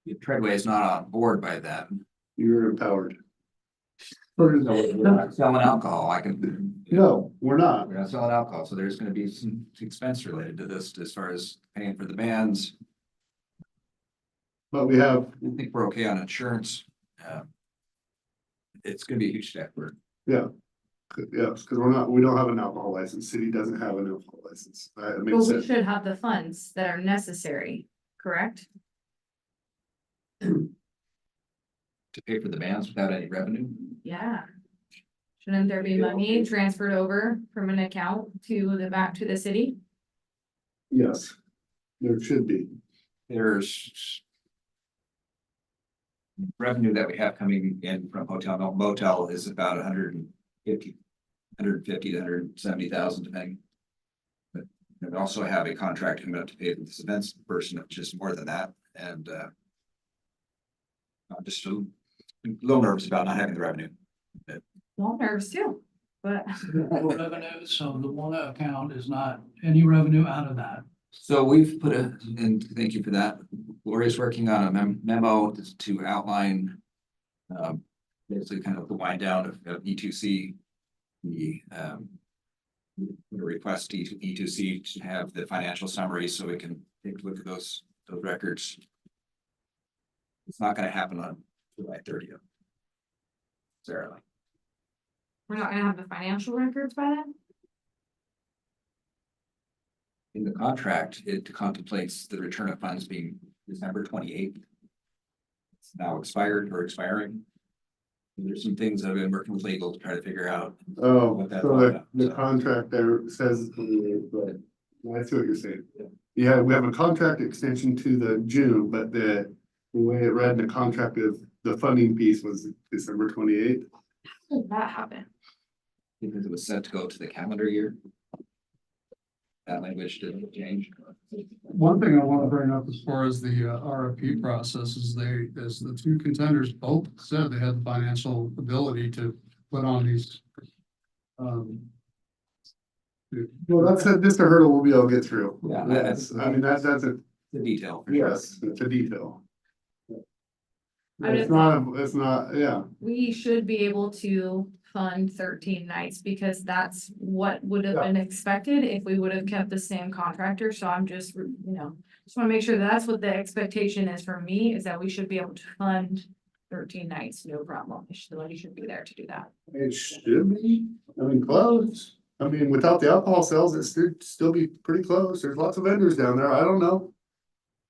if Treadway is not on board by then. You're empowered. We're not selling alcohol, No, we're not. We're not selling alcohol, so there's gonna be some expense related to this as far as paying for the bands. But we have, I think we're okay on insurance. It's gonna be a huge step. yes, because we don't have an alcohol license. City doesn't have an alcohol license. It But makes we sense. should have the funds that are necessary, correct? To pay for the bands without any revenue. Yeah. Shouldn't there be money transferred over from an account back to the city? Yes, there should be. There's revenue that we have coming in from hotel motel is about 150 to 170,000 depending. But we also have a contract coming up to pay for this events person, which is more than that, and I'm just a little nervous about not having the revenue. Well, nervous too, but. Revenue, so the one account is not any revenue out of that. So we've put and thank you for that. Lori's working on a memo to outline basically kind of the wind down of E2C. The request E2C to have the financial summary so we can take a look at those records. It's not going to happen on July 30th. Necessarily. We're not gonna have the financial records by then? In the contract, it contemplates the return of funds being December 28th. It's now expired or expiring. There's some things I've been working with legal to try to figure out. Oh, what that's so all about. the contract there says, but I see what you're saying. Yeah, we have a contract extension to the June, but the way it read in the contract is the funding piece was December 28th. How did that happen? Because it was set to go to the calendar year. that language didn't change. One thing I want to bring up as far as the RFP process is the two contenders both said they had the financial ability to put on these. Well, that's just a hurdle we'll be able to get through. Yeah, That's, I mean, that's a, The detail. for sure. yes, it's a detail. I It's just- not, yeah. We should be able to fund 13 nights because that's what would have been expected if we would have kept the same contractor. So I'm just, just want to make sure that's what the expectation is for me, is that we should be able to fund 13 nights, no problem. Somebody should be there to do that. It should be, I mean, close. I mean, without the alcohol sales, it should still be pretty close. There's lots of vendors down there. I don't know.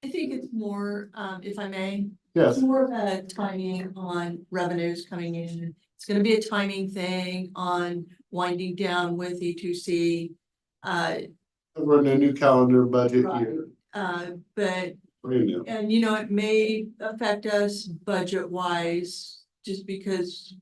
I think it's more, if I may. Yes. It's more of a timing on revenues coming in. It's gonna be a timing thing on winding down with E2C. We're in a new calendar budget year. But, Brand new. and it may affect us budget wise, just because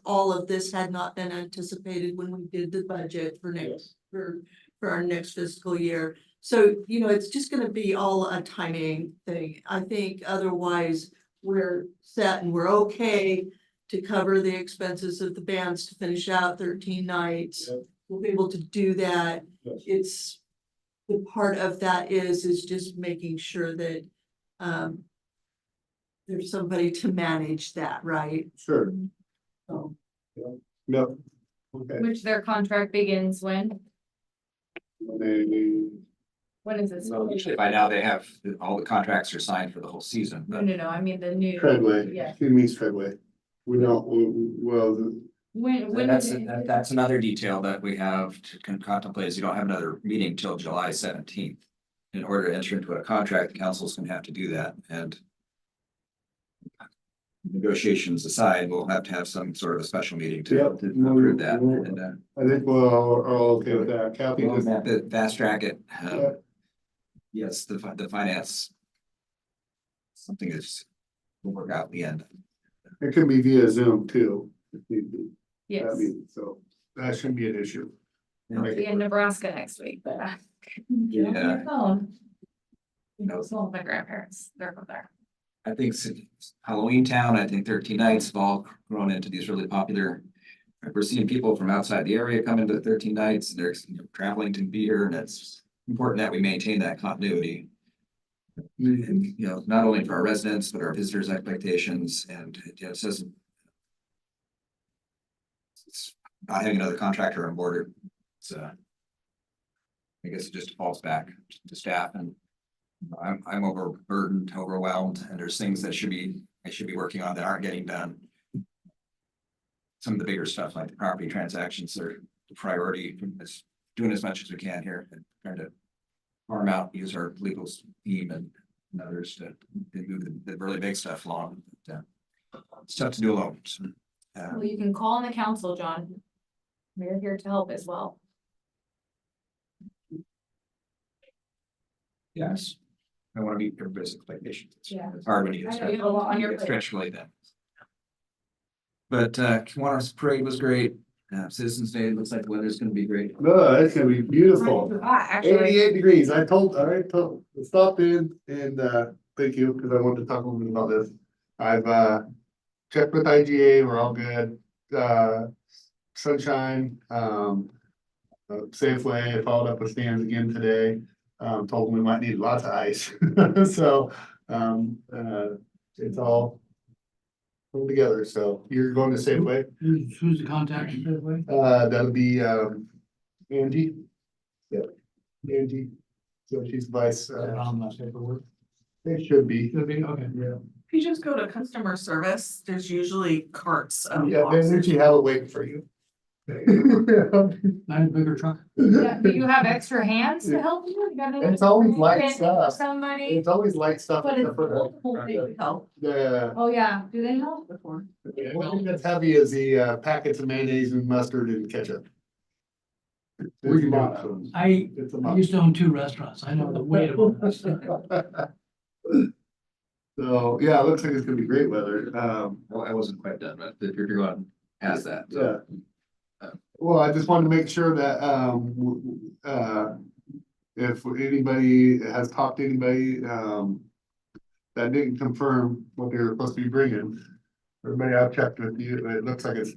all of this had not been anticipated when we did the budget for our next fiscal year. So, it's just gonna be all a timing thing. I think otherwise we're set and we're okay to cover the expenses of the bands to finish out 13 nights. Yep. We'll be able to do that. Yes. It's, the part of that is just making sure that, there's somebody to manage that, right? Sure. So. Yep. Okay. Which their contract begins when? Maybe. When is this? Well, usually by now they have, all the contracts are signed for the whole season, No, but no, no, I mean the new. Treadway. Yeah. He means Treadway. We don't, well, When that's, is it? that's another detail that we have to contemplate is you don't have another meeting till July 17th. In order to enter into a contract, the council's gonna have to do that, and negotiations aside, we'll have to have some sort of a special meeting to Yep. approve that. And I think we're all okay with that. Kathy we'll just, have to fast track it. Yeah. Yes, the finance. Something is, will work out in the end. it can be via Zoom too. If need be. Yes, I mean, so that shouldn't be an issue. I'll be in Nebraska next week, but Yeah. get on your phone. Some of my grandparents, they're from there. I think Halloween Town, I think 13 Nights have all grown into these really popular. We're seeing people from outside the area come into 13 Nights, and they're traveling to be here, and it's important that we maintain that continuity. And, not only for our residents, but our visitors' expectations, and it says. It's not having another contractor on board, it's I guess it just falls back to staff, and I'm overburdened, overwhelmed, and there's things that I should be working on that aren't getting done. Some of the bigger stuff like the property transactions are the priority, is doing as much as we can here and trying to farm out, use our legal team and others to move the really big stuff along. But, it's tough to do alone. So, Well, you can call on the council, John. We're here to help as well. yes, I want to meet everybody's expectations. Yeah. It's hard when you I get know you have a lot on your plate. stretched like that. But Kiwanis Parade was great. Citizens Day, looks like the weather's gonna be great. No, it's gonna be beautiful. Actually, 88 degrees. I stopped in and thank you, because I wanted to talk a little bit about this. I've checked with IGA, we're all good. Sunshine, Safeway, I followed up with Stans again today. Told them we might need lots of ice. So it's all put together. So you're going to Safeway? Who's the contact? That'll be Angie. Yep, Angie. So she's vice. On the paperwork. It should be. Should be, okay. Yeah. If you just go to customer service, there's usually carts of Yeah, they boxes. usually have it waiting for you. Nice bigger truck. yeah, do you have extra hands to help you? You got any It's always light hand stuff. Somebody, It's always light stuff. but it's except for the- multiple things help. The Oh, yeah, do they help before? one thing that's heavy is the packets of mayonnaise and mustard and ketchup. It's a lot of them. It's a I lot. used to own 2 restaurants. I know the weight of them. So, yeah, it looks like it's gonna be great weather. Well, I wasn't quite done, but if you're going past that. Yeah. Well, I just wanted to make sure that, if anybody has talked to anybody, that didn't confirm what they were supposed to be bringing. Everybody I've checked with you, it looks like it's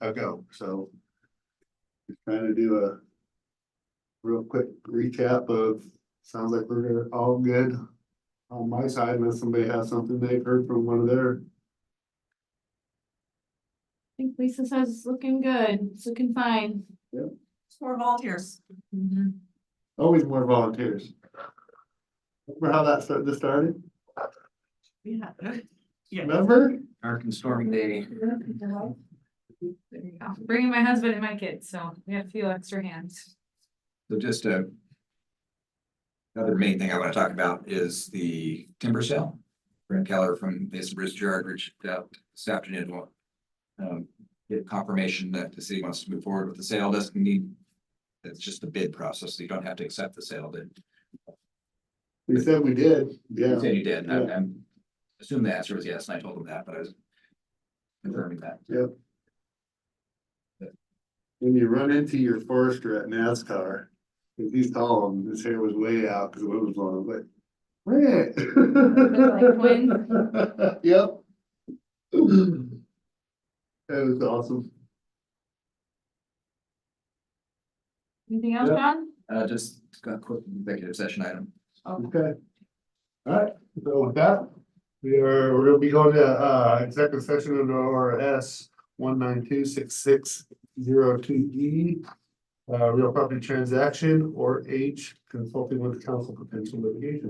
a go, so. Just trying to do a real quick recap of, sounds like we're all good on my side, unless somebody has something they've heard from one of their. I think Lisa says it's looking good, it's looking fine. It's more volunteers. Always more volunteers. Remember how that started? Yeah. Remember? Dark and stormy day. There you go. Bringing my husband and my kids, so we have a few extra hands. So just another main thing I want to talk about is the timber sale. Brent Keller from Mason Bruce Yard reached out this afternoon to get confirmation that the city wants to move forward with the sale. Doesn't need, it's just a bid process, so you don't have to accept the sale bid. We said we did, yeah. You said you did, and Yeah. I'm assuming the answer was yes, and I told him that, but I was confirming that. Yep. When you run into your forester at NASCAR, if he's tall, and his hair was way out because the wind was blowing, but. Right. Like twins? Yep. That was awesome. Anything else, Yeah. John? Just a quick executive session item. Okay. All right, so with that, we'll be going to executive session under ORS 1926602E. Real property transaction, or H, consulting with council potential litigation.